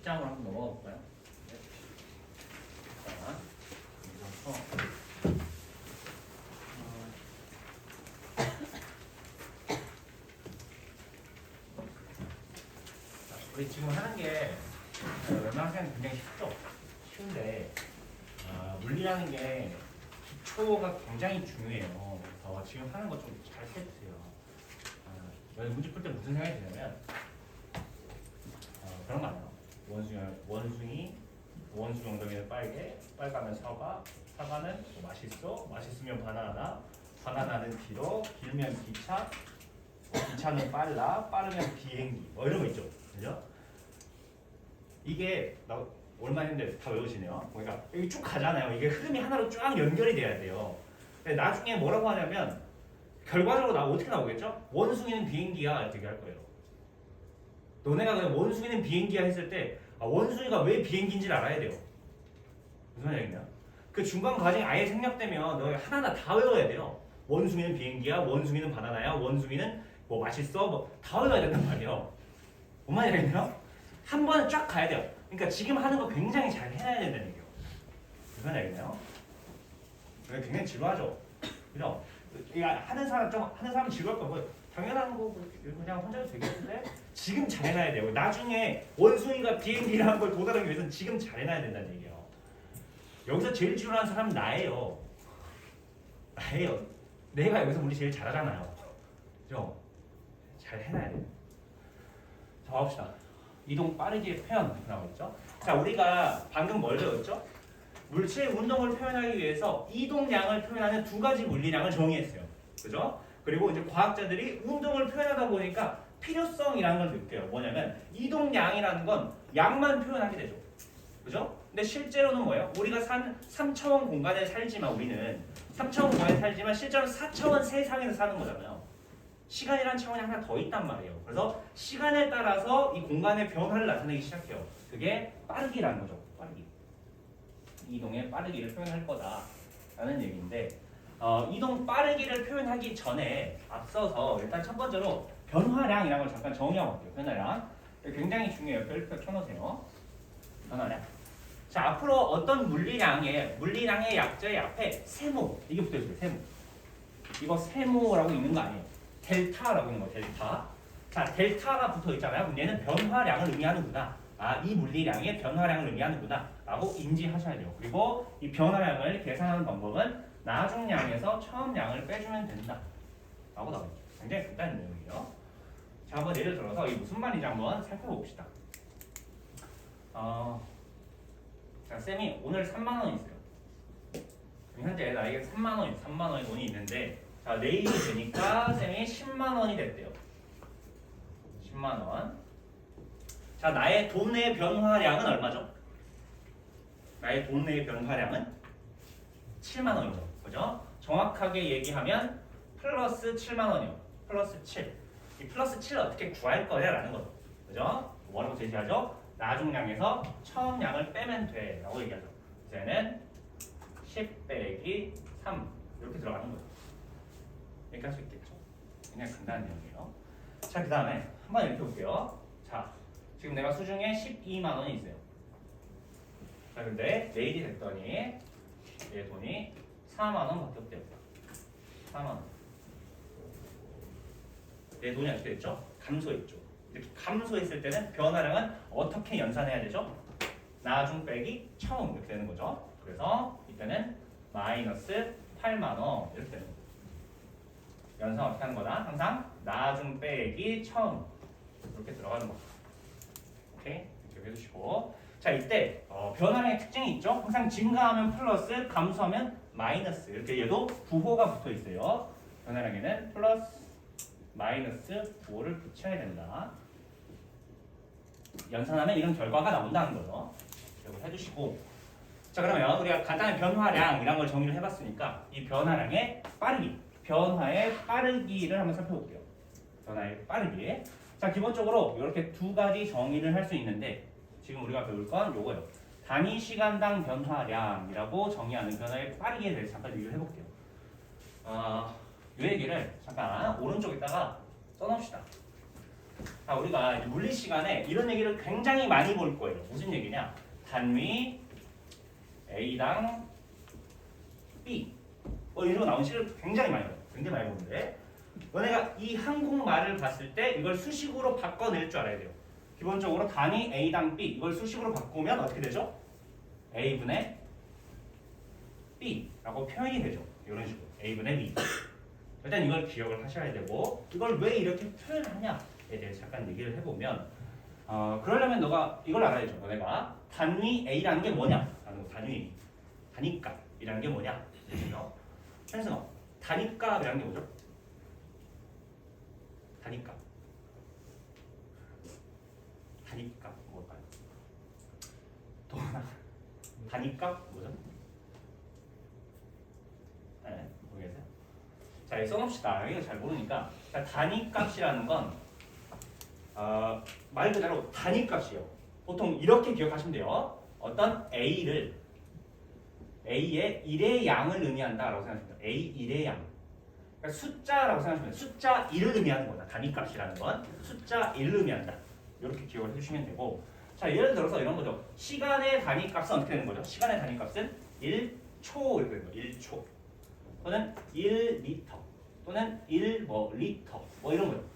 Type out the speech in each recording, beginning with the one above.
10장으로 한번 넘어가 볼까요? 네. 자, 이어서 우리 지금 하는 게 웬만한 생각이 굉장히 쉽죠? 쉬운데 물리라는 게 기초가 굉장히 중요해요. 그래서 지금 하는 거 좀 잘 해주세요. 문제 풀 때 무슨 생각이 드냐면 그런 거 아니에요. 원숭이 엉덩이는 빨개, 빨가면 사과, 사과는 뭐 맛있어, 맛있으면 바나나, 바나나는 길어, 길면 기차, 기차는 빨라, 빠르면 비행기, 뭐 이런 거 있죠, 그죠? 이게 나 얼마 했는데 다 외우시네요. 그러니까 여기 쭉 가잖아요. 이게 흐름이 하나로 쫙 연결이 돼야 돼요. 근데 나중에 뭐라고 하냐면 결과적으로 어떻게 나오겠죠? 원숭이는 비행기야 이렇게 할 거예요. 너네가 그냥 원숭이는 비행기야 했을 때 원숭이가 왜 비행기인지를 알아야 돼요. 무슨 말이냐? 그 중간 과정이 아예 생략되면 너 하나하나 다 외워야 돼요. 원숭이는 비행기야, 원숭이는 바나나야, 원숭이는 뭐 맛있어, 뭐 다 외워야 된단 말이에요. 뭔 말이냐? 한 번에 쫙 가야 돼요. 그러니까 지금 하는 거 굉장히 잘 해야 된다는 얘기예요. 무슨 말이냐? 굉장히 지루하죠. 그죠? 하는 사람 지루할 거 뭐 당연한 거 그냥 혼자 해도 되겠는데 지금 잘해놔야 돼요. 나중에 원숭이가 비행기라는 걸 도달하기 위해서는 지금 잘해놔야 된다는 얘기예요. 여기서 제일 지루한 사람은 나예요. 내가 여기서 물리 제일 잘하잖아요. 그죠? 잘 해놔야 돼요. 자, 봐봅시다. 이동 빠르기의 표현 나와 있죠. 자, 우리가 방금 뭘 배웠죠? 물체의 운동을 표현하기 위해서 이동량을 표현하는 두 가지 물리량을 정의했어요. 그죠? 그리고 이제 과학자들이 운동을 표현하다 보니까 필요성이라는 걸 느껴요. 뭐냐면 이동량이라는 건 양만 표현하게 되죠. 그죠? 근데 실제로는 뭐예요? 우리가 3차원 공간에 살지만 우리는 3차원 공간에 살지만 실제로 4차원 세상에서 사는 거잖아요. 시간이라는 차원이 하나 더 있단 말이에요. 그래서 시간에 따라서 이 공간의 변화를 나타내기 시작해요. 그게 빠르기라는 거죠. 빠르기. 이동의 빠르기를 표현할 거다라는 얘기인데 이동 빠르기를 표현하기 전에 앞서서 일단 첫 번째로 변화량이라는 걸 잠깐 정의하고 갈게요. 변화량. 굉장히 중요해요. 별표 켜놓으세요. 변화량. 자, 앞으로 어떤 물리량의 약자의 앞에 세모 이게 붙어있어요. 세모. 이거 세모라고 있는 거 아니에요. 델타라고 있는 거 델타. 자, 델타가 붙어 있잖아요. 그럼 얘는 변화량을 의미하는구나. 이 물리량의 변화량을 의미하는구나 라고 인지하셔야 돼요. 그리고 이 변화량을 계산하는 방법은 나중량에서 처음량을 빼주면 된다 라고 나와있죠. 굉장히 간단한 내용이에요. 자, 한번 예를 들어서 이게 무슨 말인지 한번 살펴봅시다. 자, 쌤이 오늘 3만원 있어요. 현재 나에게 3만원의 돈이 있는데 자, 내일이 되니까 쌤이 10만원이 됐대요. 10만원. 자, 나의 돈의 변화량은 얼마죠? 나의 돈의 변화량은 7만 원이죠. 그죠? 정확하게 얘기하면 플러스 7만 원이요. 플러스 7. 이 플러스 7을 어떻게 구할 거냐라는 거죠. 그죠? 뭐라고 제시하죠? 나중량에서 처음량을 빼면 돼. 라고 얘기하죠. 이제는 10 빼기 3 이렇게 들어가는 거죠. 이렇게 할 수 있겠죠. 그냥 간단한 내용이에요. 자, 그 다음에 한번 이렇게 볼게요. 자, 지금 내가 수중에 12만 원이 있어요. 자, 근데 내일이 됐더니 내 돈이 4만 원 바뀌었대요. 4만 원. 내 돈이 어떻게 됐죠? 감소했죠. 이렇게 감소했을 때는 변화량은 어떻게 연산해야 되죠? 나중 빼기 처음 이렇게 되는 거죠. 그래서 이때는 마이너스 8만 원 이렇게 되는 거죠. 연산 어떻게 하는 거다? 항상 나중 빼기 처음 이렇게 들어가는 거죠. 오케이? 이렇게 해주시고 자, 이때 변화량의 특징이 있죠? 항상 증가하면 플러스, 감소하면 마이너스 이렇게 얘도 부호가 붙어 있어요. 변화량에는 플러스, 마이너스 부호를 붙여야 된다. 연산하면 이런 결과가 나온다는 거죠. 이렇게 해주시고 자, 그러면 우리가 간단한 변화량이라는 걸 정의를 해봤으니까 이 변화량의 빠르기, 변화의 빠르기를 한번 살펴볼게요. 변화의 빠르기. 자, 기본적으로 이렇게 두 가지 정의를 할 수 있는데 지금 우리가 배울 건 요거예요. 단위 시간당 변화량이라고 정의하는 변화의 빠르기에 대해서 잠깐 얘기를 해볼게요. 이 얘기를 잠깐 오른쪽에다가 써놓읍시다. 자, 우리가 이제 물리 시간에 이런 얘기를 굉장히 많이 볼 거예요. 무슨 얘기냐? 단위 A당 B. 이런 거 나오는 시를 굉장히 많이 봐요. 굉장히 많이 보는데 너네가 이 한국말을 봤을 때 이걸 수식으로 바꿔낼 줄 알아야 돼요. 기본적으로 단위 A당 B 이걸 수식으로 바꾸면 어떻게 되죠? A분의 B라고 표현이 되죠. 이런 식으로 A분의 B. 일단 이걸 기억을 하셔야 되고 이걸 왜 이렇게 표현하냐에 대해서 잠깐 얘기를 해보면 그러려면 너가 이걸 알아야죠. 너네가 단위 A라는 게 뭐냐? 단위값이라는 게 뭐냐? 현승아, 단위값이라는 게 뭐죠? 단위값 뭘까요? 또 하나 단위값 뭐죠? 네, 모르겠어요. 자, 이거 써놓읍시다. 이거 잘 모르니까. 자, 단위값이라는 건 말 그대로 단위값이에요. 보통 이렇게 기억하시면 돼요. 어떤 A의 1의 양을 의미한다라고 생각하시면 돼요. A 1의 양. 그러니까 숫자라고 생각하시면 돼요. 숫자 1을 의미하는 거다. 단위값이라는 건 숫자 1을 의미한다. 이렇게 기억을 해주시면 되고, 자, 예를 들어서 이런 거죠. 시간의 단위값은 어떻게 되는 거죠? 시간의 단위값은 1초 이렇게 되는 거예요. 1초 또는 1m 또는 1리터 이런 거죠.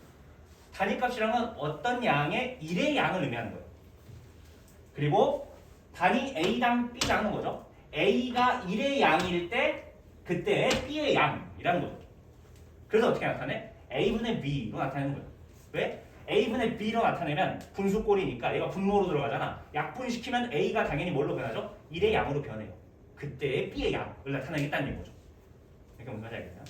단위값이란 건 어떤 양의 1의 양을 의미하는 거예요. 그리고 단위 A당 B라는 거죠. A가 1의 양일 때 그때 B의 양이라는 거죠. 그래서 어떻게 나타내? A분의 B로 나타내는 거예요. 왜? A분의 B로 나타내면 분수꼴이니까 얘가 분모로 들어가잖아. 약분시키면 A가 당연히 뭘로 변하죠? 1의 양으로 변해요. 그때 B의 양을 나타내겠다는 거죠. 이게 무슨 말인지 알겠나요?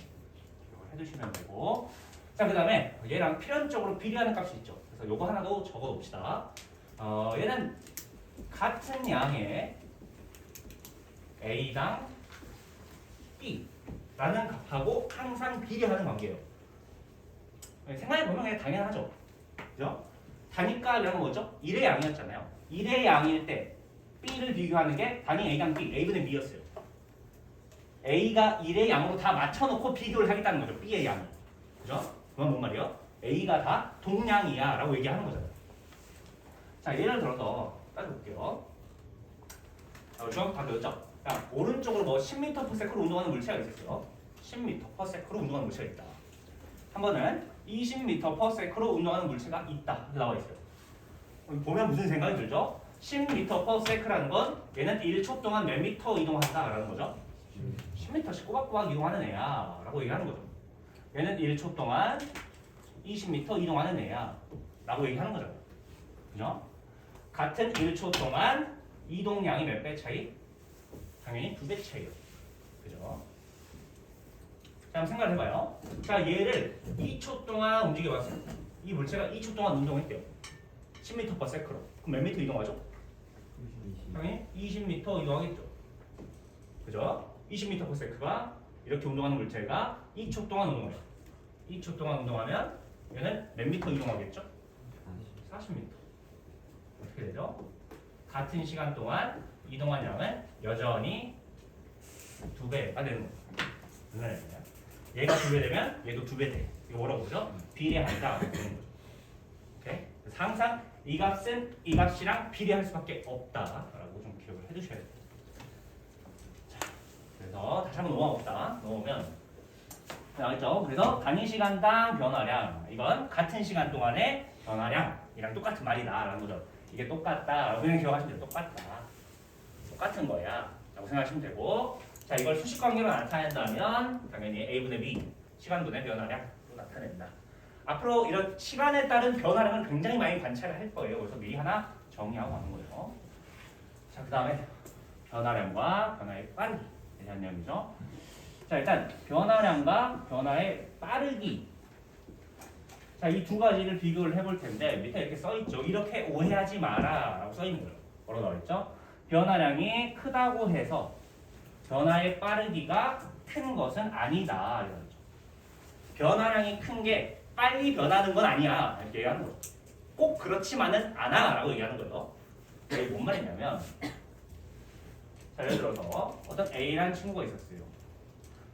기억을 해주시면 되고, 자, 그 다음에 얘랑 필연적으로 비례하는 값이 있죠. 그래서 요거 하나 더 적어 봅시다. 얘는 같은 양의 A당 B라는 값하고 항상 비례하는 관계예요. 생각해보면 그냥 당연하죠. 그죠? 단위값이라는 건 뭐죠? 1의 양이었잖아요. 1의 양일 때 B를 비교하는 게 단위 A당 B, A분의 B였어요. A가 1의 양으로 다 맞춰놓고 비교를 하겠다는 거죠. B의 양을. 그죠? 그건 뭔 말이에요? A가 다 동량이야 라고 얘기하는 거잖아요. 자, 예를 들어서 따져볼게요. 중학교 다 배웠죠? 자, 오른쪽으로 뭐 10m/s로 운동하는 물체가 있었어요. 10m/s로 운동하는 물체가 있다. 한 번은 20m/s로 운동하는 물체가 있다. 이렇게 나와 있어요. 보면 무슨 생각이 들죠? 10m/s라는 건 얘는 1초 동안 몇 미터 이동한다라는 거죠. 10m씩 꼬박꼬박 이동하는 애야 라고 얘기하는 거죠. 얘는 1초 동안 20m 이동하는 애야 라고 얘기하는 거죠. 그죠? 같은 1초 동안 이동량이 몇 배 차이? 당연히 2배 차이요. 그죠? 자, 한번 생각을 해봐요. 자, 얘를 2초 동안 움직여봤어요. 이 물체가 2초 동안 운동했대요. 10m/s로. 그럼 몇 미터 이동하죠? 당연히 20m 이동하겠죠. 그죠? 20m/s가 이렇게 운동하는 물체가 2초 동안 운동해요. 2초 동안 운동하면 얘는 몇 미터 이동하겠죠? 40m. 어떻게 되죠? 같은 시간 동안 이동한 양은 여전히 2배가 되는 거예요. 무슨 말이냐? 얘가 2배 되면 얘도 2배 돼. 이거 뭐라고 보죠? 비례한다. 되는 거죠. 오케이? 그래서 항상 이 값은 이 값이랑 비례할 수밖에 없다라고 좀 기억을 해두셔야 돼요. 자, 그래서 다시 한번 넘어가봅시다. 넘어오면 알겠죠? 그래서 단위 시간당 변화량, 이건 같은 시간 동안의 변화량이랑 똑같은 말이다라는 거죠. 이게 똑같다. 그냥 기억하시면 돼요. 똑같은 거야 라고 생각하시면 되고, 자, 이걸 수식 관계로 나타낸다면 당연히 A분의 B, 시간분의 변화량으로 나타낸다. 앞으로 이런 시간에 따른 변화량을 굉장히 많이 관찰을 할 거예요. 그래서 미리 하나 정리하고 가는 거예요. 자, 그 다음에 변화량과 변화의 빠르기에 대한 내용이죠. 자, 일단 변화량과 변화의 빠르기. 자, 이 두 가지를 비교를 해볼 텐데 밑에 이렇게 써있죠. 이렇게 오해하지 마라 라고 써있는 거예요. 뭐라고 나와있죠? 변화량이 크다고 해서 변화의 빠르기가 큰 것은 아니다. 이런 거죠. 변화량이 큰 게 빨리 변하는 건 아니야. 이렇게 얘기하는 거죠. 꼭 그렇지만은 않아 라고 얘기하는 거죠. 이게 뭔 말이냐면, 자, 예를 들어서 어떤 A라는 친구가 있었어요.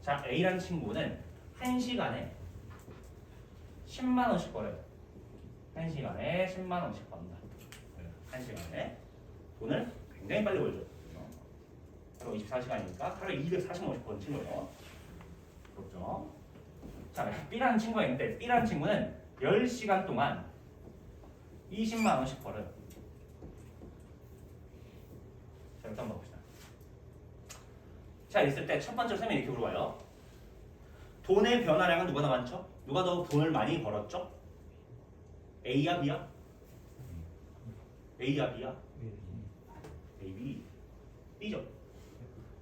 자, A라는 친구는 1시간에 10만 원씩 벌어요. 1시간에 10만 원씩 번다. 1시간에 돈을 굉장히 빨리 벌죠. 하루 24시간이니까 하루에 240원씩 버는 친구예요. 그렇죠? 자, B라는 친구가 있는데 B라는 친구는 10시간 동안 20만 원씩 벌어요. 자, 일단 봅시다. 자, 있을 때 첫 번째로 쌤이 이렇게 물어봐요. 돈의 변화량은 누가 더 많죠? 누가 더 돈을 많이 벌었죠? A야 B야? A야 B야? A, B. B죠.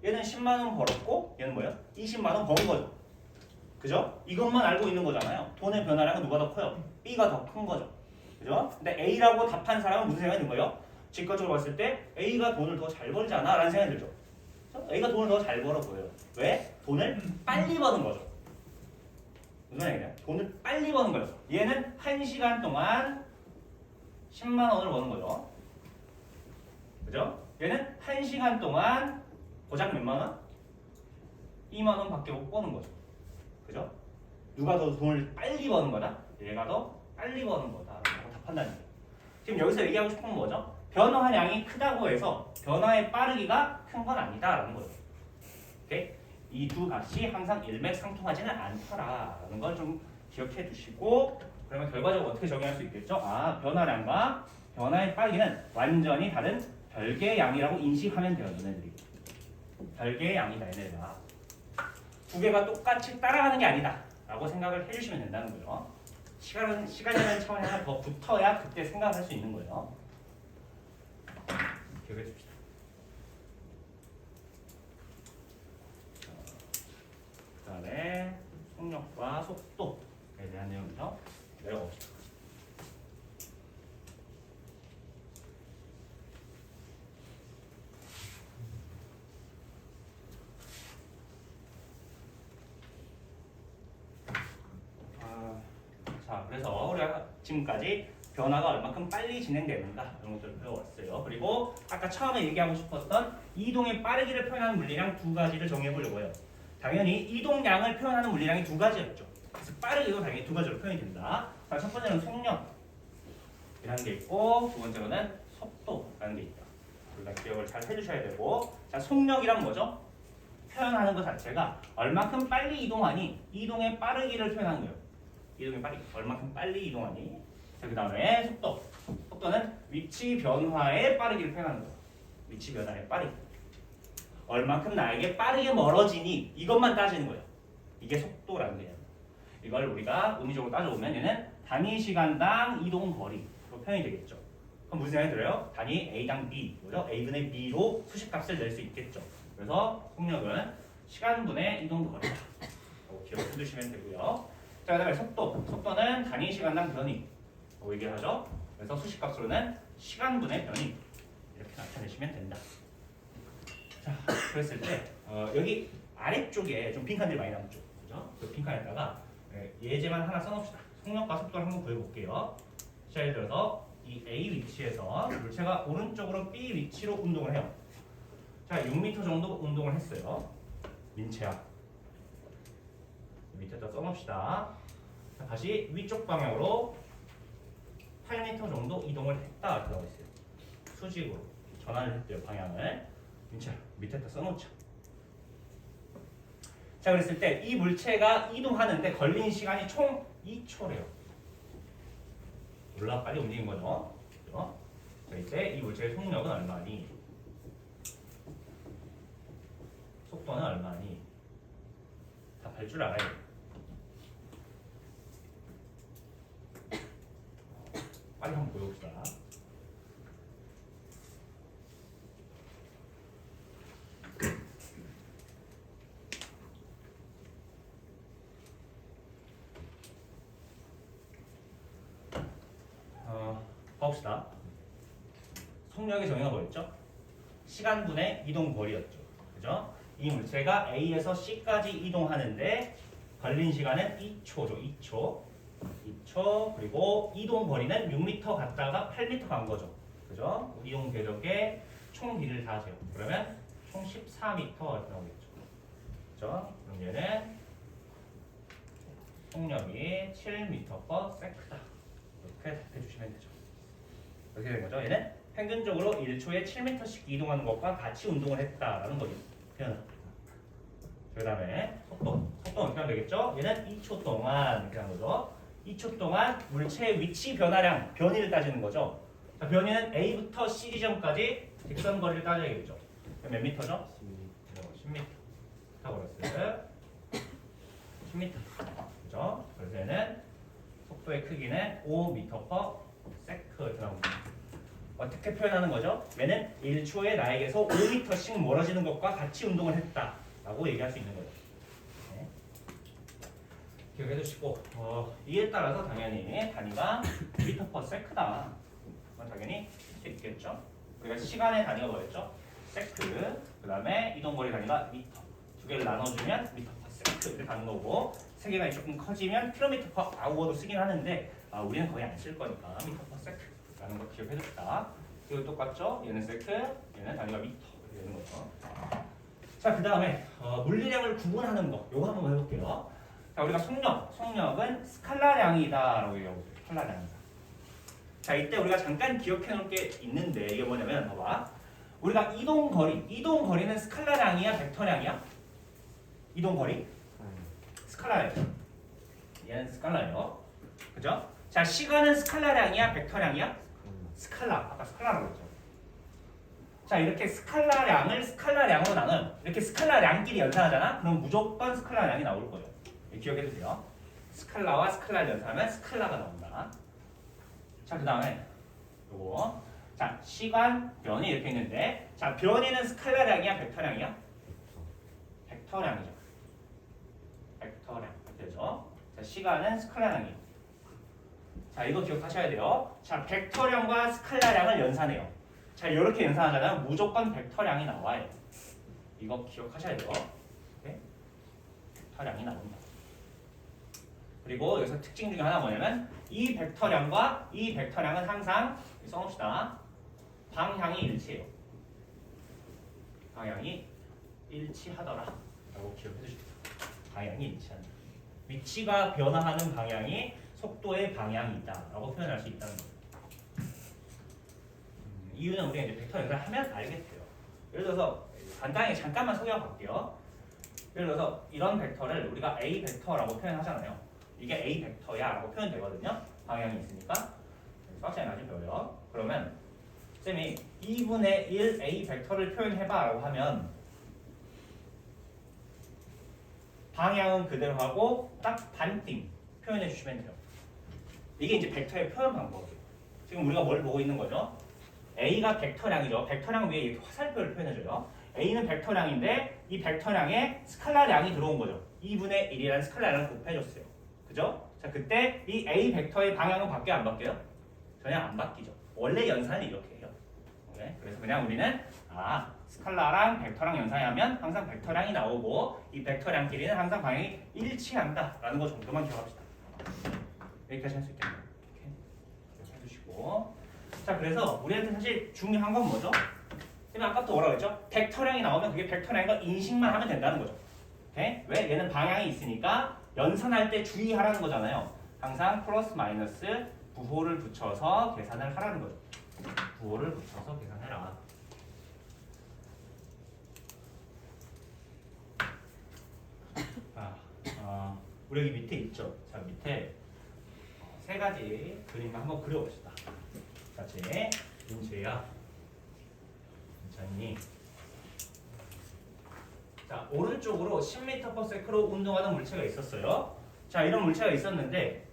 얘는 10만 원 벌었고 얘는 뭐야? 20만 원 번 거죠. 그죠? 이것만 알고 있는 거잖아요. 돈의 변화량은 누가 더 커요? B가 더 큰 거죠. 그죠? 근데 A라고 답한 사람은 무슨 생각이 든 거예요? 직관적으로 봤을 때 A가 돈을 더 잘 벌잖아 라는 생각이 들죠. 그렇죠? A가 돈을 더 잘 벌어 보여요. 왜? 돈을 빨리 버는 거죠. 무슨 얘기냐? 돈을 빨리 버는 거예요. 얘는 1시간 동안 10만 원을 버는 거죠. 그죠? 얘는 1시간 동안 고작 몇만 원? 2만 원밖에 못 버는 거죠. 그죠? 누가 더 돈을 빨리 버는 거다? 얘가 더 빨리 버는 거다 라고 답한다는 거예요. 지금 여기서 얘기하고 싶은 건 뭐죠? 변화량이 크다고 해서 변화의 빠르기가 큰 건 아니다 라는 거예요. 오케이? 이 두 값이 항상 일맥상통하지는 않더라라는 걸 좀 기억해 두시고 그러면 결과적으로 어떻게 정의할 수 있겠죠? 아, 변화량과 변화의 빠르기는 완전히 다른 별개의 양이라고 인식하면 돼요. 너네들이. 별개의 양이다 얘네가. 두 개가 똑같이 따라가는 게 아니다 라고 생각을 해주시면 된다는 거예요. 시간이라는 차원이 하나 더 붙어야 그때 생각할 수 있는 거예요. 기억해 줍시다. 그 다음에 속력과 속도에 대한 내용이죠. 내려봅시다. 자, 그래서 우리가 지금까지 변화가 얼마큼 빨리 진행되는가 이런 것들을 배워왔어요. 그리고 아까 처음에 얘기하고 싶었던 이동의 빠르기를 표현하는 물리량 두 가지를 정해 보려고 해요. 당연히 이동량을 표현하는 물리량이 두 가지였죠. 그래서 빠르기도 당연히 두 가지로 표현이 된다. 자, 첫 번째는 속력이라는 게 있고 두 번째로는 속도라는 게 있다. 둘 다 기억을 잘 해주셔야 되고, 자, 속력이란 뭐죠? 표현하는 것 자체가 얼마큼 빨리 이동하니 이동의 빠르기를 표현하는 거예요. 이동의 빠르기, 얼마큼 빨리 이동하니. 자, 그 다음에 속도. 속도는 위치 변화의 빠르기를 표현하는 거예요. 위치 변화의 빠르기. 얼마큼 나에게 빠르게 멀어지니 이것만 따지는 거예요. 이게 속도라는 거예요. 이걸 우리가 의미적으로 따져보면 얘는 단위 시간당 이동 거리로 표현이 되겠죠. 그럼 무슨 생각이 들어요? 단위 A당 B, 그죠? A분의 B로 수식값을 낼 수 있겠죠. 그래서 속력은 시간분의 이동 거리다. 기억해 두시면 되고요. 자, 그다음에 속도. 속도는 단위 시간당 변이 얘기하죠. 그래서 수식값으로는 시간분의 변이 이렇게 나타내시면 된다. 자, 그랬을 때 여기 아래쪽에 좀 빈칸들이 많이 남죠. 그죠? 그 빈칸에다가 예제만 하나 써놓읍시다. 속력과 속도를 한번 구해볼게요. 자, 예를 들어서 이 A 위치에서 물체가 오른쪽으로 B 위치로 운동을 해요. 자, 6m 정도 운동을 했어요. 민체야. 밑에다 써놓읍시다. 자, 다시 위쪽 방향으로 8m 정도 이동을 했다 이렇게 나와 있어요. 수직으로 전환을 했대요, 방향을. 민체야, 밑에다 써놓자. 자, 그랬을 때 이 물체가 이동하는데 걸린 시간이 총 2초래요. 몰라, 빨리 움직인 거죠. 그렇죠? 자, 이때 이 물체의 속력은 얼마니? 속도는 얼마니? 다 할 줄 알아야 돼. 빨리 한번 보여봅시다. 봅시다. 속력의 정의가 뭐였죠? 시간분의 이동 거리였죠. 그죠? 이 물체가 A에서 C까지 이동하는데 걸린 시간은 2초죠. 2초. 그리고 이동 거리는 6m 갔다가 8m 간 거죠. 그죠? 이동 궤적의 총 길이를 다 하세요. 그러면 총 14m 이렇게 나오겠죠. 그죠? 그럼 얘는 속력이 7m/s다. 이렇게 해주시면 되죠. 이렇게 된 거죠. 얘는 평균적으로 1초에 7m씩 이동하는 것과 같이 운동을 했다라는 거죠. 그 다음에 속도 어떻게 하면 되겠죠? 얘는 2초 동안 이렇게 하는 거죠. 2초 동안 물체의 위치 변화량, 변이를 따지는 거죠. 자, 변이는 A부터 C 지점까지 직선 거리를 따져야겠죠. 몇 미터죠? 10m. 타고렸어요. 10m. 그죠? 그래서 얘는 속도의 크기는 5m/s 이렇게 나옵니다. 어떻게 표현하는 거죠? 얘는 1초에 나에게서 5m씩 멀어지는 것과 같이 운동을 했다라고 얘기할 수 있는 거죠. 네. 기억해 두시고 이에 따라서 당연히 단위가 m/s다. 그건 당연히 할 수 있겠죠. 우리가 시간의 단위가 뭐였죠? 세크. 그 다음에 이동거리 단위가 미터. 두 개를 나눠주면 m/s 이렇게 가는 거고 세 개가 조금 커지면 km/h도 쓰긴 하는데 우리는 거의 안 쓸 거니까 m/s라는 거 기억해 둡시다. 이거 똑같죠? 얘는 세크, 얘는 단위가 미터 이렇게 되는 거죠. 자, 그 다음에 물리량을 구분하는 거 이거 한번 해볼게요. 자, 우리가 속력은 스칼라량이다라고 얘기하고 있어요. 스칼라량이다. 자, 이때 우리가 잠깐 기억해 놓을 게 있는데 이게 뭐냐면 봐봐. 우리가 이동거리는 스칼라량이야, 벡터량이야? 이동거리? 스칼라량. 얘는 스칼라예요. 그죠? 자, 시간은 스칼라량이야, 벡터량이야? 스칼라. 아까 스칼라라고 했죠. 자, 이렇게 스칼라량으로 나눈 이렇게 스칼라량끼리 연산하잖아? 그럼 무조건 스칼라량이 나올 거예요. 기억해 두세요. 스칼라와 스칼라를 연산하면 스칼라가 나온다. 자, 그 다음에 요거. 자, 시간, 변이 이렇게 있는데 자, 변이는 스칼라량이야, 벡터량이야? 벡터량이죠. 벡터량. 되죠? 자, 시간은 스칼라량이에요. 자, 이거 기억하셔야 돼요. 자, 벡터량과 스칼라량을 연산해요. 자, 이렇게 연산하잖아요. 무조건 벡터량이 나와요. 이거 기억하셔야 돼요. 네? 벡터량이 나온다. 그리고 여기서 특징 중에 하나 뭐냐면 이 벡터량과 이 벡터량은 항상 써놓읍시다. 방향이 일치해요. 방향이 일치하더라 라고 기억해 주십시오. 방향이 일치한다. 위치가 변화하는 방향이 속도의 방향이다 라고 표현할 수 있다는 거예요. 이유는 우리가 이제 벡터 연산을 하면 알겠대요. 예를 들어서 간단하게 잠깐만 소개하고 갈게요. 예를 들어서 이런 벡터를 우리가 A 벡터라고 표현하잖아요. 이게 A 벡터야 라고 표현되거든요. 방향이 있으니까. 수학시간에 나중에 배워요. 그러면 쌤이 2분의 1 A 벡터를 표현해봐 라고 하면 방향은 그대로 하고 딱 반띵 표현해 주시면 돼요. 이게 이제 벡터의 표현 방법이에요. 지금 우리가 뭘 보고 있는 거죠? A가 벡터량이죠. 벡터량 위에 이렇게 화살표를 표현해줘요. A는 벡터량인데 이 벡터량에 스칼라량이 들어온 거죠. 2분의 1이라는 스칼라량을 곱해줬어요. 그죠? 자, 그때 이 A 벡터의 방향은 바뀌어요? 안 바뀌어요? 전혀 안 바뀌죠. 원래 연산은 이렇게 해요. 네? 그래서 그냥 우리는 스칼라랑 벡터랑 연산하면 항상 벡터량이 나오고 이 벡터량끼리는 항상 방향이 일치한다라는 거 정도만 기억합시다. 여기까지 할 수 있겠네요. 이렇게 해주시고 자, 그래서 우리한테 사실 중요한 건 뭐죠? 쌤이 아까부터 뭐라고 했죠? 벡터량이 나오면 그게 벡터량인 거 인식만 하면 된다는 거죠. 오케이? 왜? 얘는 방향이 있으니까 연산할 때 주의하라는 거잖아요. 항상 플러스 마이너스 부호를 붙여서 계산을 하라는 거죠. 부호를 붙여서 계산해라. 우리 여기 밑에 있죠? 자, 밑에 세 가지 그림을 한번 그려봅시다. 같이 윤재야, 윤찬이. 자, 오른쪽으로 10m/s로 운동하는 물체가 있었어요. 자, 이런 물체가 있었는데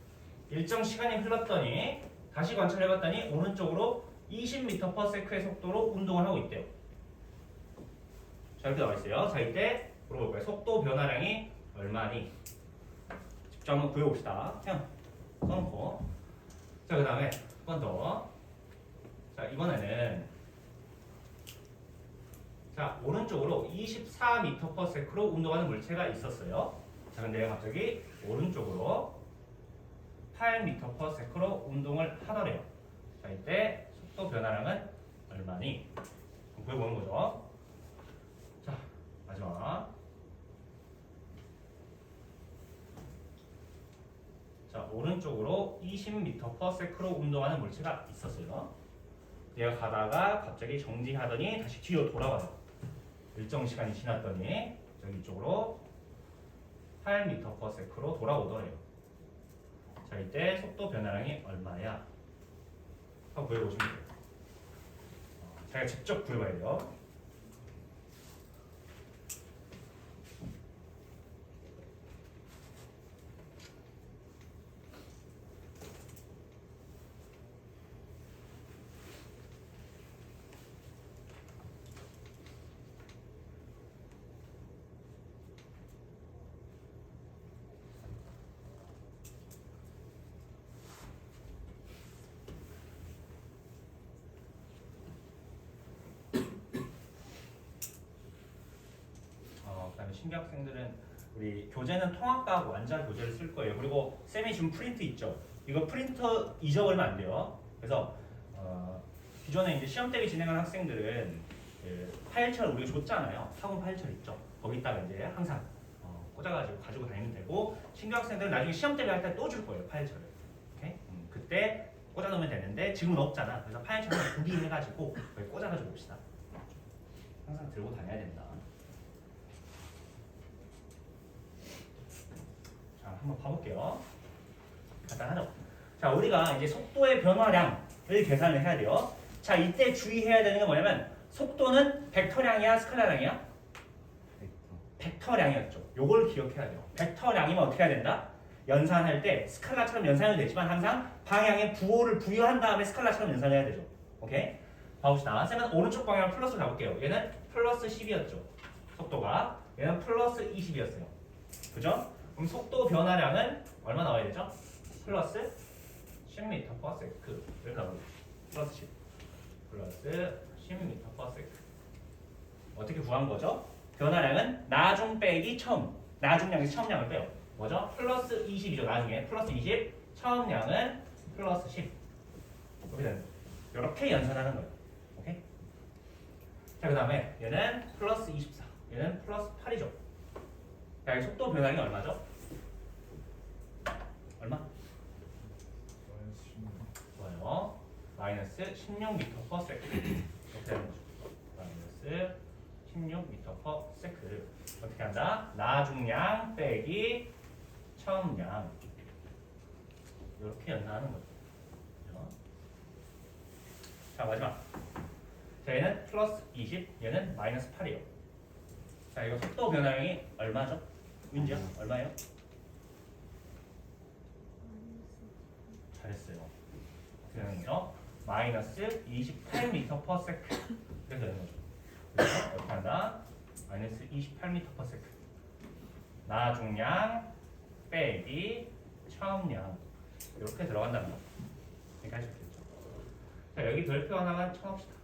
일정 시간이 흘렀더니 다시 관찰해봤더니 오른쪽으로 20m/s의 속도로 운동을 하고 있대요. 자, 이렇게 나와 있어요. 자, 이때 물어볼 거예요. 속도 변화량이 얼마니? 직접 한번 구해봅시다. 그냥 써놓고. 자, 그 다음에 한 번 더. 자, 이번에는 자, 오른쪽으로 24m/s로 운동하는 물체가 있었어요. 자, 근데 갑자기 오른쪽으로 8m/s로 운동을 하더래요. 자, 이때 속도 변화량은 얼마니? 구해보는 거죠. 자, 마지막. 자, 오른쪽으로 20m/s로 운동하는 물체가 있었어요. 얘가 가다가 갑자기 정지하더니 다시 뒤로 돌아와요. 일정 시간이 지났더니 저기 이쪽으로 8m/s로 돌아오더래요. 자, 이때 속도 변화량이 얼마야? 한번 구해보시면 돼요. 자기가 직접 구해봐야 돼요. 그다음에 신규학생들은 우리 교재는 통합과학 완자 교재를 쓸 거예요. 그리고 쌤이 준 프린트 있죠. 이거 프린터 잊어버리면 안 돼요. 그래서 기존에 이제 시험 대비 진행하는 학생들은 그 파일철 우리가 줬잖아요. 학원 파일철 있죠. 거기다가 이제 항상 꽂아가지고 가지고 다니면 되고, 신규학생들은 나중에 시험 대비 할 때 또 줄 거예요. 파일철을. 오케이? 그때 꽂아놓으면 되는데 지금은 없잖아. 그래서 파일철을 구비해가지고 거기 꽂아가지고 봅시다. 항상 들고 다녀야 된다. 자, 한번 봐볼게요. 간단하죠? 자, 우리가 이제 속도의 변화량을 계산을 해야 돼요. 자, 이때 주의해야 되는 게 뭐냐면 속도는 벡터량이야, 스칼라량이야? 벡터량이었죠. 요걸 기억해야 돼요. 벡터량이면 어떻게 해야 된다? 연산할 때 스칼라처럼 연산해도 되지만 항상 방향에 부호를 부여한 다음에 스칼라처럼 연산해야 되죠. 오케이? 봐봅시다. 쌤은 오른쪽 방향 플러스로 잡을게요. 얘는 플러스 10이었죠. 속도가. 얘는 플러스 20이었어요. 그죠? 그럼 속도 변화량은 얼마 나와야 되죠? 플러스 10m/s 이렇게 나오죠. 플러스 10 플러스 10m/s. 어떻게 구한 거죠? 변화량은 나중 빼기 처음. 나중량에서 처음량을 빼요. 뭐죠? 플러스 20이죠. 나중에 플러스 20. 처음량은 플러스 10. 이렇게 되는 거예요. 이렇게 연산하는 거예요. 오케이? 자, 그 다음에 얘는 플러스 24. 얘는 플러스 8이죠. 자, 이 속도 변화량이 얼마죠? 얼마? 좋아요. 마이너스 16m/s. 이렇게 되는 거죠. 마이너스 16m/s. 어떻게 한다? 나중량 빼기 처음량. 이렇게 연산하는 거죠. 그렇죠? 자, 마지막. 자, 얘는 플러스 20, 얘는 마이너스 8이에요. 자, 이거 속도 변화량이 얼마죠? 윤지야, 얼마예요? 잘했어요. 어떻게 되는 거죠? 마이너스 28m/s. 이렇게 되는 거죠. 그래서 어떻게 한다? 마이너스 28m/s. 나중량 빼기 처음량. 이렇게 들어간다는 거. 이렇게 하시면 되죠. 자, 여기 별표 하나만 쳐봅시다.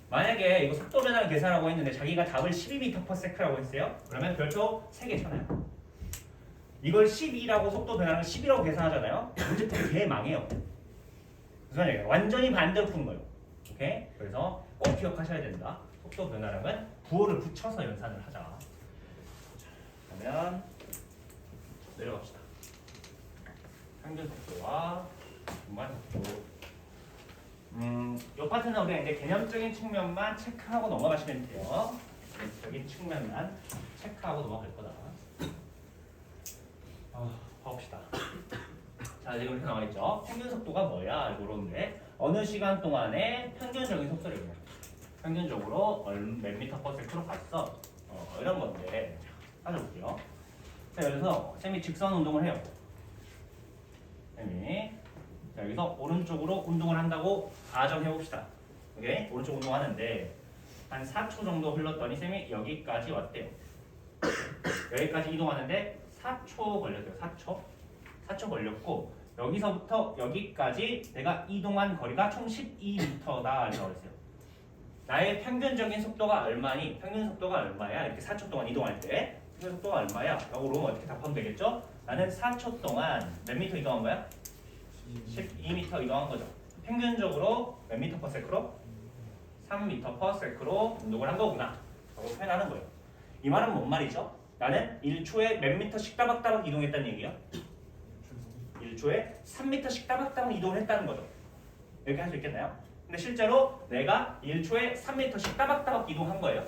만약에 이거 속도 변화를 계산하고 했는데 자기가 답을 12m/s라고 했어요. 그러면 별표 3개 쳐놔요. 이걸 12라고 속도 변화를 10이라고 계산하잖아요. 문제 풀이 개망해요. 무슨 말이에요? 완전히 반대로 푸는 거예요. 오케이? 그래서 꼭 기억하셔야 된다. 속도 변화량은 부호를 붙여서 연산을 하자. 자, 그러면 내려갑시다. 평균 속도와 중간 속도. 이 파트는 우리가 이제 개념적인 측면만 체크하고 넘어가시면 돼요. 개념적인 측면만 체크하고 넘어갈 거다. 봐봅시다. 자, 지금 이렇게 나와 있죠. 평균 속도가 뭐야? 물었는데 어느 시간 동안에 평균적인 속도를 그냥 평균적으로 몇 m/s로 갔어? 이런 건데 따져볼게요. 자, 여기서 쌤이 직선 운동을 해요. 쌤이 자, 여기서 오른쪽으로 운동을 한다고 가정해 봅시다. 오케이? 오른쪽 운동하는데 한 4초 정도 흘렀더니 쌤이 여기까지 왔대요. 여기까지 이동하는데 4초 걸렸대요. 4초 걸렸고 여기서부터 여기까지 내가 이동한 거리가 총 12m다 라고 했어요. 나의 평균적인 속도가 얼마니? 평균 속도가 얼마야? 이렇게 4초 동안 이동할 때 평균 속도가 얼마야? 라고 물으면 어떻게 답하면 되겠죠? 나는 4초 동안 몇 미터 이동한 거야? 12m 이동한 거죠. 평균적으로 몇 m/s로? 3m/s로 운동을 한 거구나 라고 표현하는 거예요. 이 말은 뭔 말이죠? 나는 1초에 몇 미터씩 따박따박 이동했다는 얘기야. 1초에 3m씩 따박따박 이동을 했다는 거죠. 이렇게 할 수 있겠나요? 근데 실제로 내가 1초에 3m씩 따박따박 이동한 거예요.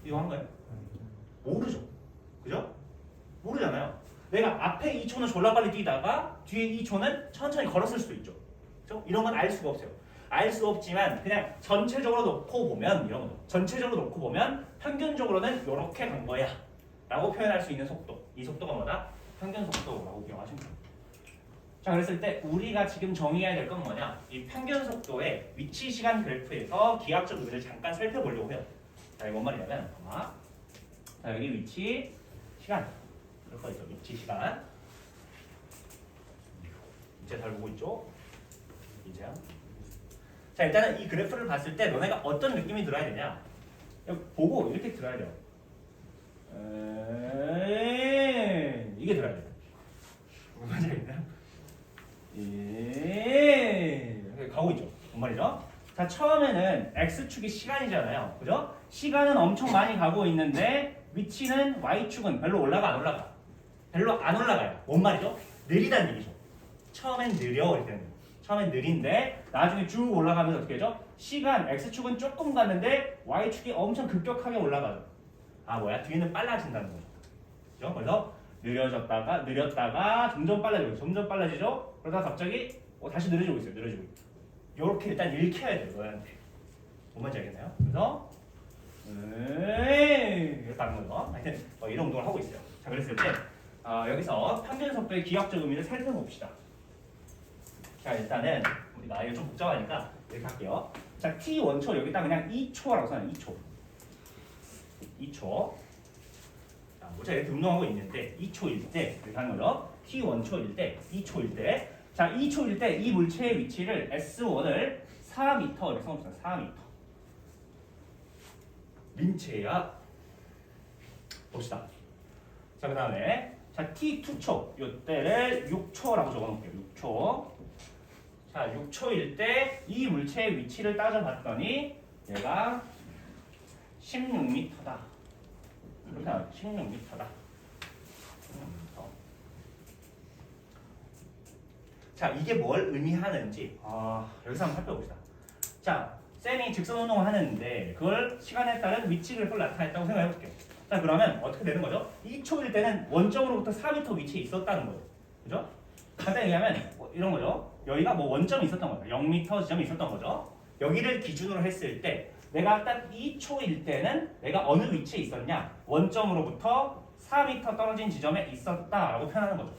이동한 거예요? 모르죠. 그죠? 모르잖아요. 내가 앞에 2초는 졸라 빨리 뛰다가 뒤에 2초는 천천히 걸었을 수도 있죠. 그죠? 이런 건 알 수가 없어요. 알 수 없지만 그냥 전체적으로 놓고 보면 이런 거죠. 전체적으로 놓고 보면 평균적으로는 이렇게 간 거야 라고 표현할 수 있는 속도. 이 속도가 뭐다? 평균 속도라고 기억하시면 돼요. 자, 그랬을 때 우리가 지금 정의해야 될 건 뭐냐? 이 평균 속도의 위치 시간 그래프에서 기하학적 의미를 잠깐 살펴보려고 해요. 자, 이게 뭔 말이냐면 자, 여기 위치 시간 그래프가 있죠. 위치 시간. 이제 잘 보고 있죠? 이제야. 자, 일단은 이 그래프를 봤을 때 너네가 어떤 느낌이 들어야 되냐? 보고 이렇게 들어야 돼요. 이게 들어야 돼요. 뭔지 알겠나요? 이렇게 가고 있죠. 뭔 말이죠? 자, 처음에는 x축이 시간이잖아요. 그죠? 시간은 엄청 많이 가고 있는데 위치는 y축은 별로 올라가 안 올라가? 별로 안 올라가요. 뭔 말이죠? 느리다는 얘기죠. 처음엔 느려 이때는. 처음엔 느린데 나중에 쭉 올라가면서 어떻게 되죠? 시간 x축은 조금 갔는데 y축이 엄청 급격하게 올라가요. 아, 뭐야? 뒤에는 빨라진다는 거죠. 그죠? 그래서 느렸다가 점점 빨라지죠? 그러다가 갑자기 다시 느려지고 있어요. 이렇게 일단 읽혀야 돼요. 너한테. 뭔 말인지 알겠나요? 그래서 이렇게 하는 거죠. 하여튼 이런 운동을 하고 있어요. 자, 그랬을 때 여기서 평균 속도의 기하학적 의미를 살펴봅시다. 자, 일단은 우리가 이거 좀 복잡하니까 이렇게 할게요. 자, t 원초 여기다 그냥 2초라고 써요. 2초. 자, 모자 이렇게 운동하고 있는데 2초일 때 이렇게 하는 거죠. t 원초일 때 2초일 때. 자, 2초일 때 이 물체의 위치를 S1을 4m 이렇게 써봅시다. 4m. 민체야. 봅시다. 자, 그 다음에 자, t2초 이때를 6초라고 적어놓을게요. 6초. 자, 6초일 때 이 물체의 위치를 따져봤더니 얘가 16m다. 이렇게 나와요. 16m다. 자, 이게 뭘 의미하는지 여기서 한번 살펴봅시다. 자, 쌤이 직선 운동을 하는데 그걸 시간에 따른 위치 그래프를 나타냈다고 생각해 볼게요. 자, 그러면 어떻게 되는 거죠? 2초일 때는 원점으로부터 4m 위치에 있었다는 거죠. 그죠? 간단히 얘기하면 이런 거죠. 여기가 원점이 있었던 거죠. 0m 지점이 있었던 거죠. 여기를 기준으로 했을 때 내가 딱 2초일 때는 내가 어느 위치에 있었냐? 원점으로부터 4m 떨어진 지점에 있었다라고 표현하는 거죠.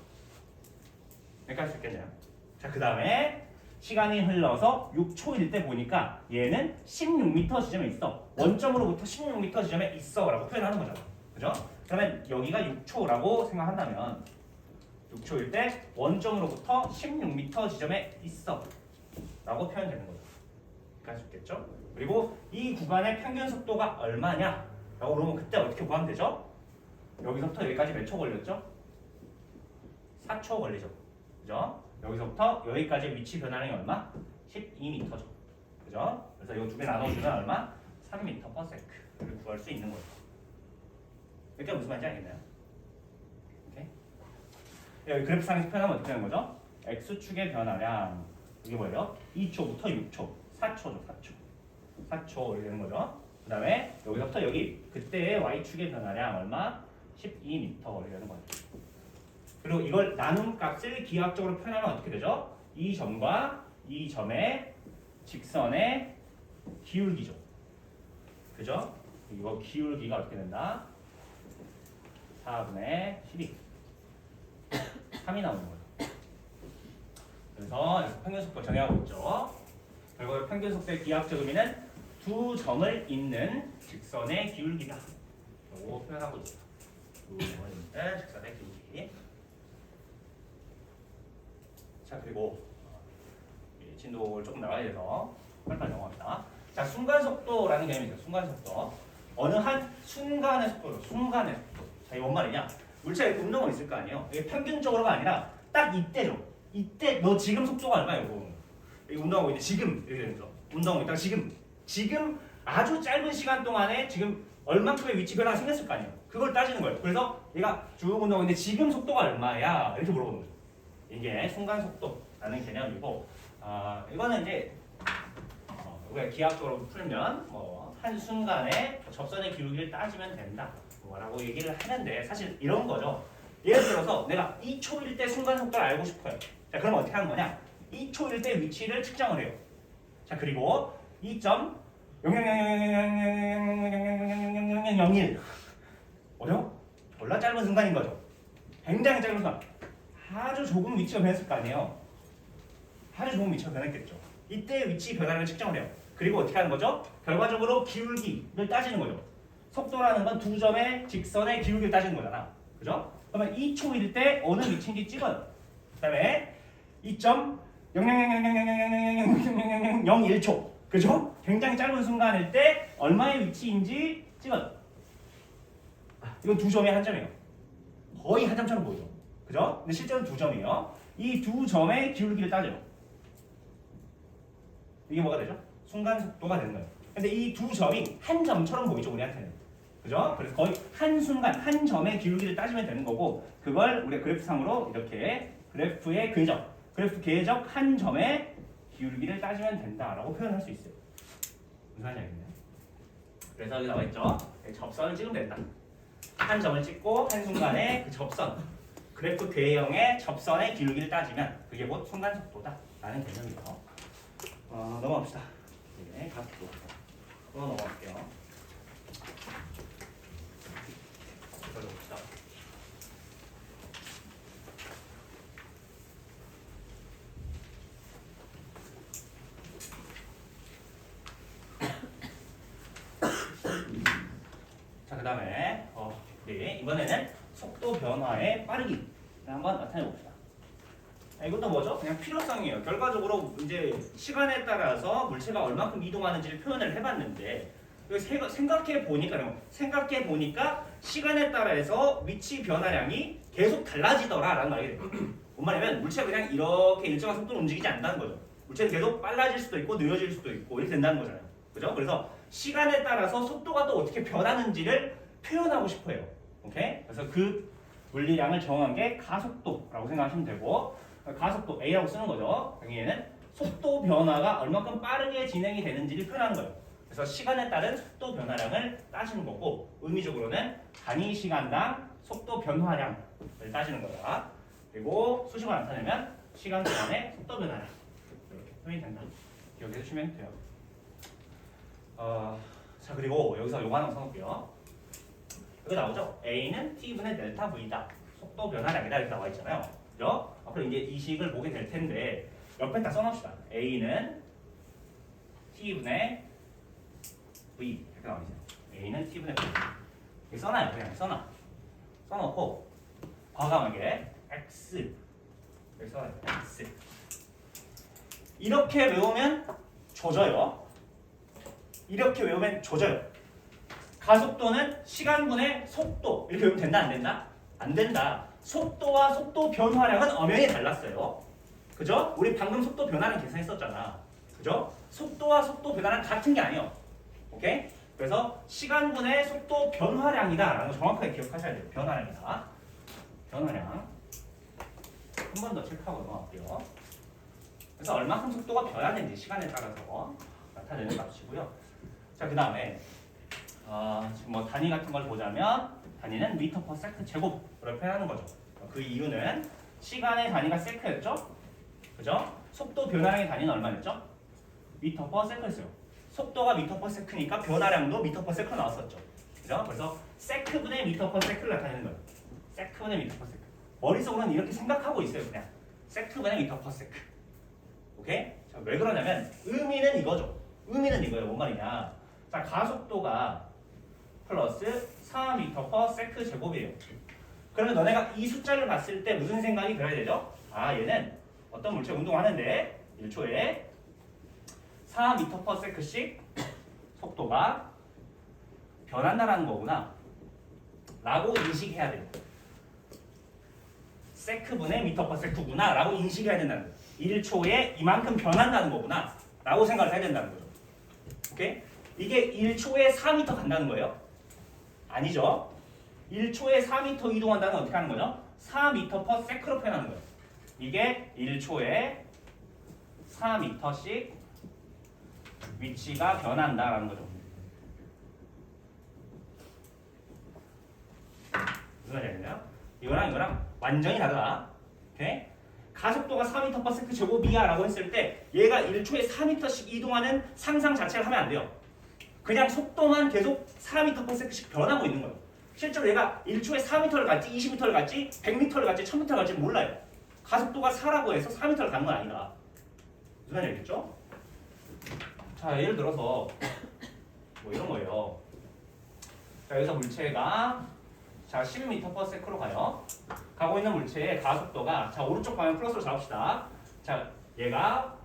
이렇게 할 수 있겠네요. 자, 그 다음에 시간이 흘러서 6초일 때 보니까 얘는 16m 지점에 있어. 원점으로부터 16m 지점에 있어 라고 표현하는 거죠. 그죠? 그러면 여기가 6초라고 생각한다면 6초일 때 원점으로부터 16m 지점에 있어 라고 표현되는 거죠. 이렇게 할 수 있겠죠? 그리고 이 구간의 평균 속도가 얼마냐 라고 그러면 그때 어떻게 구하면 되죠? 여기서부터 여기까지 몇 초 걸렸죠? 4초 걸리죠. 그죠? 여기서부터 여기까지 위치 변화량이 얼마? 12m죠. 그죠? 그래서 이거 두 개 나눠주면 얼마? 3m/s를 구할 수 있는 거죠. 이게 무슨 말인지 알겠나요? 오케이? 여기 그래프상에서 표현하면 어떻게 되는 거죠? x축의 변화량 이게 뭐예요? 2초부터 6초 4초죠. 4초 이렇게 되는 거죠. 그 다음에 여기서부터 여기 그때의 y축의 변화량 얼마? 12m 이렇게 되는 거죠. 그리고 이걸 나눔 값을 기하학적으로 표현하면 어떻게 되죠? 이 점과 이 점의 직선의 기울기죠. 그죠? 이거 기울기가 어떻게 된다? 4분의 12. 3이 나오는 거예요. 그래서 평균 속도 정의하고 있죠. 결국 평균 속도의 기하학적 의미는 두 점을 잇는 직선의 기울기다. 이거 표현하고 있어요. 두 점을 잇는 직선의 기울기. 자, 그리고 진도를 조금 나가야 돼서 빨리빨리 넘어갑니다. 자, 순간속도라는 개념이 있어요. 순간속도. 어느 한 순간의 속도죠. 순간의 속도. 자, 이게 뭔 말이냐? 물체에 운동은 있을 거 아니에요. 이게 평균적으로가 아니라 딱 이때죠. 이때 너 지금 속도가 얼마예요? 이거 운동하고 있는데 지금 이렇게 되면서 운동하고 있다가 지금 아주 짧은 시간 동안에 지금 얼만큼의 위치 변화가 생겼을 거 아니에요. 그걸 따지는 거예요. 그래서 얘가 쭉 운동하는데 지금 속도가 얼마야? 이렇게 물어보는 거죠. 이게 순간 속도라는 개념이고, 이거는 이제 우리가 기하학적으로 풀면 한 순간에 접선의 기울기를 따지면 된다. 뭐라고 얘기를 하는데 사실 이런 거죠. 예를 들어서 내가 2초일 때 순간 속도를 알고 싶어요. 자, 그럼 어떻게 하는 거냐? 2초일 때 위치를 측정을 해요. 자, 그리고 2.000000001 어려워? 졸라 짧은 순간인 거죠. 굉장히 짧은 순간. 아주 조금 위치가 변했을 거 아니에요. 아주 조금 위치가 변했겠죠. 이때 위치 변화를 측정을 해요. 그리고 어떻게 하는 거죠? 결과적으로 기울기를 따지는 거죠. 속도라는 건 두 점의 직선의 기울기를 따지는 거잖아. 그죠? 그러면 2초일 때 어느 위치인지 찍어요. 그 다음에 2.000000001초. 그죠? 굉장히 짧은 순간일 때 얼마의 위치인지 찍어요. 이건 두 점에 한 점이에요. 거의 한 점처럼 보이죠. 그죠? 근데 실제로는 두 점이에요. 이 두 점의 기울기를 따져요. 이게 뭐가 되죠? 순간 속도가 되는 거예요. 근데 이 두 점이 한 점처럼 보이죠, 우리한테는. 그죠? 그래서 거의 한 순간, 한 점의 기울기를 따지면 되는 거고, 그걸 우리가 그래프상으로 이렇게 그래프의 궤적, 그래프 궤적 한 점의 기울기를 따지면 된다라고 표현할 수 있어요. 무슨 말인지. 그래서 여기 나와 있죠. 접선을 찍으면 된다. 한 점을 찍고 한 순간에 그 접선, 그래프 궤형의 접선의 기울기를 따지면 그게 곧 순간 속도다라는 개념이에요. 넘어갑시다. 네, 가속도. 넘어갈게요. 봅시다. 자, 그 다음에 네, 이번에는 속도 변화의 빠르기를 한번 나타내 봅시다. 이것도 뭐죠? 그냥 필요성이에요. 결과적으로 이제 시간에 따라서 물체가 얼마큼 이동하는지를 표현을 해봤는데 생각해 보니까 시간에 따라서 위치 변화량이 계속 달라지더라라는 말이 돼요. 뭔 말이냐면 물체가 그냥 이렇게 일정한 속도로 움직이지 않는다는 거죠. 물체는 계속 빨라질 수도 있고 느려질 수도 있고 이렇게 된다는 거잖아요. 그죠? 그래서 시간에 따라서 속도가 또 어떻게 변하는지를 표현하고 싶어요. 오케이? 그래서 그 물리량을 정한 게 가속도라고 생각하시면 되고, 가속도 A라고 쓰는 거죠. 여기에는 속도 변화가 얼마큼 빠르게 진행이 되는지를 표현하는 거예요. 그래서 시간에 따른 속도 변화량을 따지는 거고, 의미적으로는 단위 시간당 속도 변화량을 따지는 거다. 그리고 수식을 나타내면 시간 동안의 속도 변화량 이렇게 표현이 된다. 기억해 주시면 돼요. 자, 그리고 여기서 요거 하나 써놓을게요. 여기 나오죠? A는 T분의 델타 V다. 속도 변화량이다 이렇게 나와 있잖아요. 그죠? 앞으로 이제 이 식을 보게 될 텐데 옆에 다 써놓읍시다. A는 T분의 V 이렇게 나와 있어요. A는 T분의 V. 이렇게 써놔요. 그냥 써놓고 과감하게 X 이렇게 써놔요. X. 이렇게 외우면 조져요. 이렇게 외우면 조져요. 가속도는 시간분의 속도 이렇게 외우면 된다 안 된다? 안 된다. 속도와 속도 변화량은 엄연히 달랐어요. 그죠? 우리 방금 속도 변화량 계산했었잖아. 그죠? 속도와 속도 변화량 같은 게 아니에요. 오케이? 그래서 시간분의 속도 변화량이다 라는 거 정확하게 기억하셔야 돼요. 변화량이다. 변화량. 한 번 더 체크하고 넘어갈게요. 그래서 얼마큼 속도가 변하는지 시간에 따라서 나타내는 값이고요. 자, 그 다음에 지금 뭐 단위 같은 걸 보자면 단위는 미터 퍼 세컨드 제곱으로 표현하는 거죠. 그 이유는 시간의 단위가 세크였죠? 그죠? 속도 변화량의 단위는 얼마였죠? 미터 퍼 세컨드였어요. 속도가 미터 퍼 세컨드니까 변화량도 미터 퍼 세컨드 나왔었죠. 그죠? 그래서 세크분의 미터 퍼 세컨드를 나타내는 거예요. 세크분의 미터 퍼 세컨드. 머릿속으로는 이렇게 생각하고 있어요. 그냥 세크분의 미터 퍼 세컨드. 오케이? 자, 왜 그러냐면 의미는 이거죠. 의미는 이거예요. 뭔 말이냐? 자, 가속도가 플러스 4m per 세컨드 제곱이에요. 그러면 너네가 이 숫자를 봤을 때 무슨 생각이 들어야 되죠? 얘는 어떤 물체 운동하는데 1초에 4m per second씩 속도가 변한다라는 거구나 라고 인식해야 돼요. 세크분의 미터 퍼 세크구나 라고 인식해야 된다는 거예요. 1초에 이만큼 변한다는 거구나 라고 생각을 해야 된다는 거죠. 오케이? 이게 1초에 4m 간다는 거예요. 아니죠. 1초에 4m 이동한다는 건 어떻게 하는 거죠? 4m/s로 표현하는 거예요. 이게 1초에 4m씩 위치가 변한다라는 거죠. 무슨 말인지 알겠나요? 이거랑 완전히 다르다. 오케이? 가속도가 4m/s 제곱이야 라고 했을 때 얘가 1초에 4m씩 이동하는 상상 자체를 하면 안 돼요. 그냥 속도만 계속 4m/s씩 변하고 있는 거예요. 실제로 얘가 1초에 4m를 갈지 20m를 갈지 100m를 갈지 1000m를 갈지 몰라요. 가속도가 4라고 해서 4m를 가는 건 아니다. 무슨 말인지 알겠죠? 자, 예를 들어서 뭐 이런 거예요. 자, 여기서 물체가 자 10m/s로 가요. 가고 있는 물체의 가속도가 자 오른쪽 방향 플러스로 잡읍시다. 자 얘가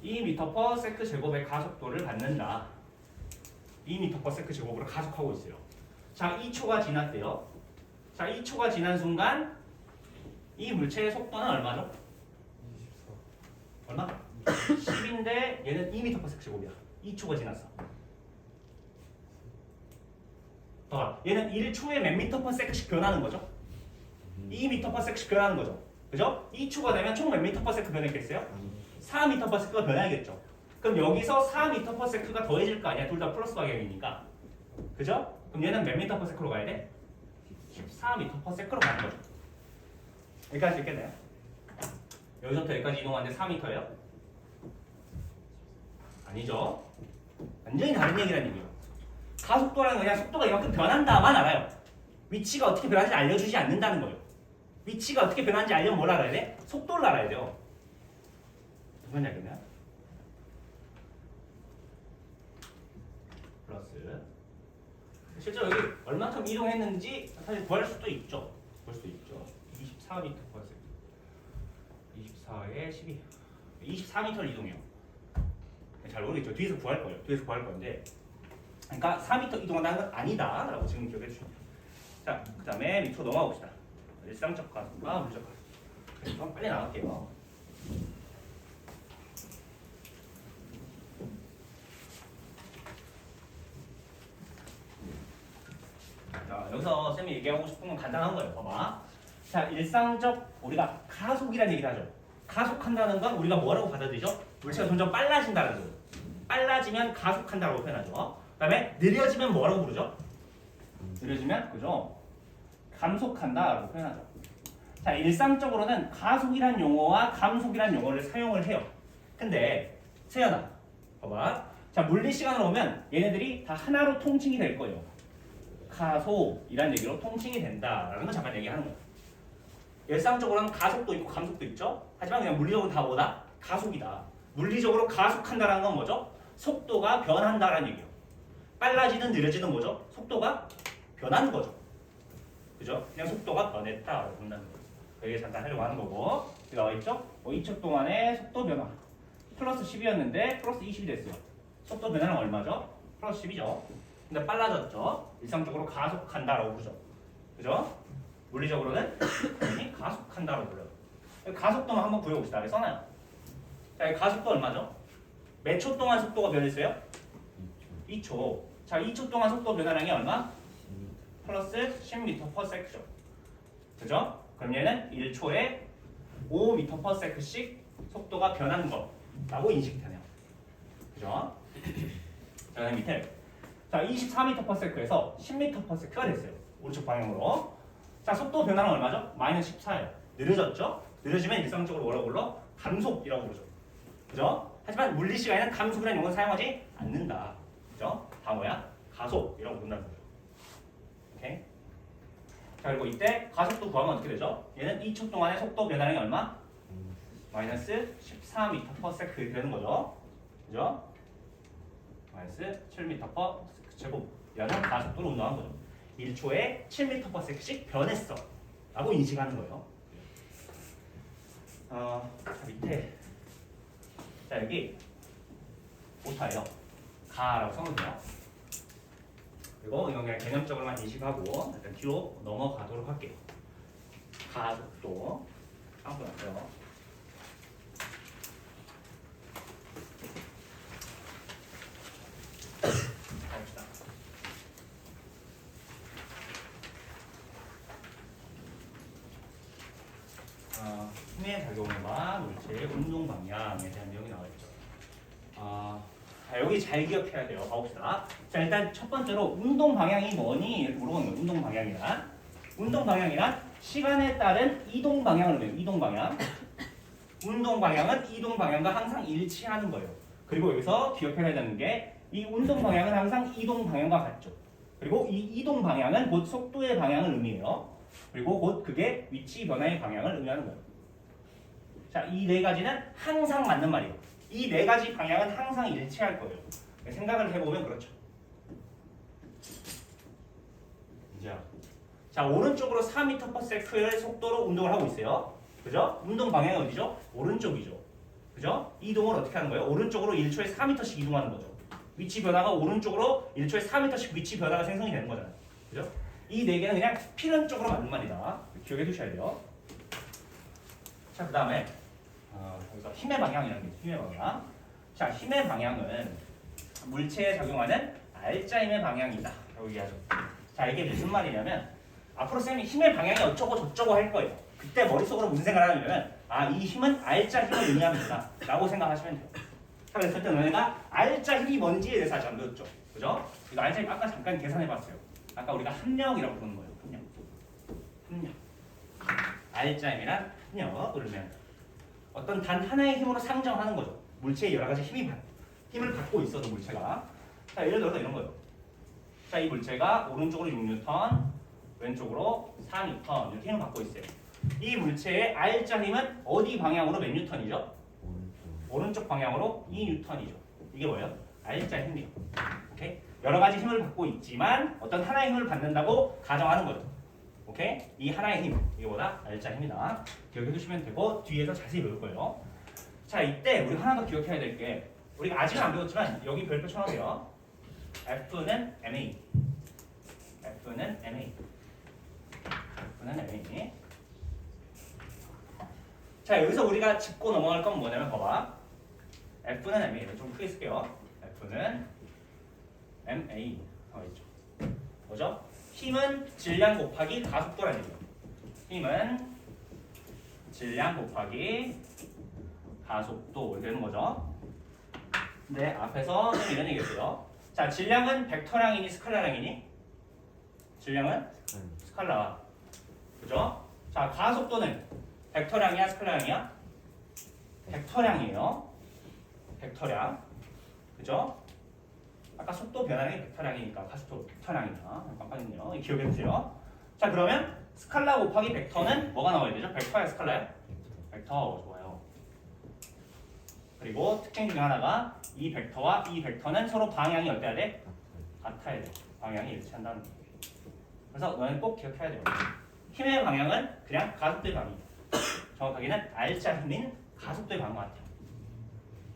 2m/s 제곱의 가속도를 받는다. 2m/s 제곱으로 가속하고 있어요. 자 2초가 지났대요. 자 2초가 지난 순간 이 물체의 속도는 얼마죠? 24. 얼마? 10인데 얘는 2m/s 제곱이야. 2초가 지났어. 얘는 1초에 몇 m/s씩 변하는 거죠? 2m/s씩 변하는 거죠. 그죠? 2초가 되면 총 몇 m/s 변했겠어요? 4m/s가 변해야겠죠. 그럼 여기서 4m/s가 더해질 거 아니야? 둘 다 플러스 방향이니까. 그죠? 그럼 얘는 몇 m/s로 가야 돼? 14m/s로 가는 거죠. 여기까지 할 수 있겠네요. 여기서부터 여기까지 이동하는데 4m예요? 아니죠. 완전히 다른 얘기라는 얘기예요. 가속도라는 건 그냥 속도가 이만큼 변한다만 알아요. 위치가 어떻게 변하는지 알려주지 않는다는 거예요. 위치가 어떻게 변하는지 알려면 뭘 알아야 돼? 속도를 알아야 돼요. 무슨 얘기냐? 플러스 실제로 여기 얼마큼 이동했는지 사실 구할 수도 있죠. 볼 수도 있죠. 24m 구하세요. 24에 12 24m를 이동해요. 잘 모르겠죠. 뒤에서 구할 거예요. 뒤에서 구할 건데 그러니까 4m 이동한다는 건 아니다 라고 지금 기억해 주시면 돼요. 자, 그 다음에 밑으로 넘어가 봅시다. 일상적 가속과 물적 가속. 그럼 빨리 나갈게요. 자, 여기서 쌤이 얘기하고 싶은 건 간단한 거예요. 봐봐. 자, 일상적 우리가 가속이라는 얘기를 하죠. 가속한다는 건 우리가 뭐라고 받아들이죠? 물체가 점점 빨라진다는 거예요. 빨라지면 가속한다고 표현하죠. 그 다음에 느려지면 뭐라고 부르죠? 느려지면 그죠? 감속한다라고 표현하죠. 자, 일상적으로는 가속이란 용어와 감속이란 용어를 사용을 해요. 근데 세연아, 봐봐. 자, 물리 시간으로 오면 얘네들이 다 하나로 통칭이 될 거예요. 가속이란 얘기로 통칭이 된다라는 걸 잠깐 얘기하는 거예요. 일상적으로는 가속도 있고 감속도 있죠. 하지만 그냥 물리적으로 다 뭐다? 가속이다. 물리적으로 가속한다라는 건 뭐죠? 속도가 변한다라는 얘기예요. 빨라지든 느려지든 뭐죠? 속도가 변하는 거죠. 그죠? 그냥 속도가 변했다라고 본다는 거예요. 여기 잠깐 하려고 하는 거고. 여기 나와 있죠? 2초 동안의 속도 변화. 플러스 10이었는데 플러스 20이 됐어요. 속도 변화는 얼마죠? 플러스 10이죠. 근데 빨라졌죠? 일상적으로 가속한다라고 부르죠. 그죠? 물리적으로는 가속한다라고 불러요. 가속도만 한번 구해봅시다. 여기 써놔요. 자, 이 가속도 얼마죠? 몇 초 동안 속도가 변했어요? 2초. 자, 2초 동안 속도 변화량이 얼마? 플러스 10m/s죠. 그죠? 그럼 얘는 1초에 5m/s씩 속도가 변하는 거라고 인식되네요. 그죠? 자, 그다음 밑에 자 24m/s에서 10m/s가 됐어요. 오른쪽 방향으로. 자, 속도 변화는 얼마죠? 마이너스 14예요. 느려졌죠? 느려지면 일상적으로 뭐라고 불러? 감속이라고 부르죠. 그죠? 하지만 물리 시간에는 감속이라는 용어를 사용하지 않는다. 그죠? 다 뭐야? 가속이라고 부른다는 거죠. 오케이? 자, 그리고 이때 가속도 구하면 어떻게 되죠? 얘는 2초 동안의 속도 변화량이 얼마? 마이너스 14m/s 되는 거죠. 그죠? 마이너스 7m/s 제곱이라는 가속도로 운동한 거죠. 1초에 7m/s씩 변했어 라고 인식하는 거예요. 자, 밑에 자, 여기 오타예요. 가라고 써놓으세요. 그리고 이건 그냥 개념적으로만 인식하고 일단 뒤로 넘어가도록 할게요. 가속도 아무도 났어요. 가봅시다. 자, 물체의 운동 방향에 대한 내용이 나와 있죠. 자, 여기 잘 기억해야 돼요. 가봅시다. 자, 일단 첫 번째로 운동 방향이 뭐니? 이렇게 물어보는 거예요. 운동 방향이란 시간에 따른 이동 방향을 의미해요. 이동 방향. 운동 방향은 이동 방향과 항상 일치하는 거예요. 그리고 여기서 기억해야 되는 게 이 운동 방향은 항상 이동 방향과 같죠. 그리고 이 이동 방향은 곧 속도의 방향을 의미해요. 그리고 곧 그게 위치 변화의 방향을 의미하는 거예요. 자, 이 네 가지는 항상 맞는 말이에요. 이 네 가지 방향은 항상 일치할 거예요. 생각을 해보면 그렇죠. 자, 오른쪽으로 4m/s의 속도로 운동을 하고 있어요. 그죠? 운동 방향이 어디죠? 오른쪽이죠. 그죠? 이동을 어떻게 하는 거예요? 오른쪽으로 1초에 4m씩 이동하는 거죠. 위치 변화가 오른쪽으로 1초에 4m씩 위치 변화가 생성이 되는 거잖아요. 그죠? 이 네 개는 그냥 필연적으로 맞는 말이다. 기억해 두셔야 돼요. 자, 그 다음에 여기서 힘의 방향이라는 게 있어요. 힘의 방향. 자, 힘의 방향은 물체에 적용하는 알짜 힘의 방향이다. 여기 하죠. 자, 이게 무슨 말이냐면 앞으로 쌤이 힘의 방향이 어쩌고 저쩌고 할 거예요. 그때 머릿속으로 무슨 생각을 하냐면 이 힘은 알짜 힘을 의미합니다 라고 생각하시면 돼요. 자, 그래서 일단 너네가 알짜 힘이 뭔지에 대해서 아직 안 배웠죠. 그죠? 이거 알짜 힘 아까 잠깐 계산해봤어요. 아까 우리가 합력이라고 부르는 거예요. 합력. 알짜 힘이란 합력을 의미합니다. 어떤 단 하나의 힘으로 상정하는 거죠. 물체에 여러 가지 힘을 갖고 있어도 물체가. 자, 예를 들어서 이런 거예요. 자, 이 물체가 오른쪽으로 6N, 왼쪽으로 4N 이렇게 힘을 갖고 있어요. 이 물체의 알짜 힘은 어디 방향으로 몇 뉴턴이죠? 오른쪽 방향으로 2N이죠. 이게 뭐예요? 알짜 힘이에요. 오케이? 여러 가지 힘을 갖고 있지만 어떤 하나의 힘을 받는다고 가정하는 거죠. 오케이? 이 하나의 힘, 이게 뭐다? 알짜 힘이다. 기억해 두시면 되고 뒤에서 자세히 배울 거예요. 자, 이때 우리 하나 더 기억해야 될 게 우리가 아직은 안 배웠지만 여기 별표 쳐놓으세요. F는 MA. F는 MA. 자, 여기서 우리가 짚고 넘어갈 건 뭐냐면 봐봐. F는 MA. 좀 크게 쓸게요. F는 MA. 있죠. 뭐죠? 힘은 질량 곱하기 가속도라는 얘기예요. 힘은 질량 곱하기 가속도 이렇게 되는 거죠. 근데 앞에서 이런 얘기했어요. 자, 질량은 벡터량이니 스칼라량이니? 질량은 스칼라. 그죠? 자, 가속도는 벡터량이야 스칼라량이야? 벡터량이에요. 벡터량. 그죠? 아까 속도 변화량이 벡터량이니까 가속도 벡터량이다. 깜빡했네요. 기억해 주세요. 자, 그러면 스칼라 곱하기 벡터는 뭐가 나와야 되죠? 벡터야 스칼라야? 벡터. 좋아요. 그리고 특징 중에 하나가 이 벡터와 이 벡터는 서로 방향이 어때야 돼? 같아야 돼. 방향이 일치한다는 거예요. 그래서 너는 꼭 기억해야 돼요. 힘의 방향은 그냥 가속도의 방향이에요. 정확하게는 알짜 힘인 가속도의 방향 같아요.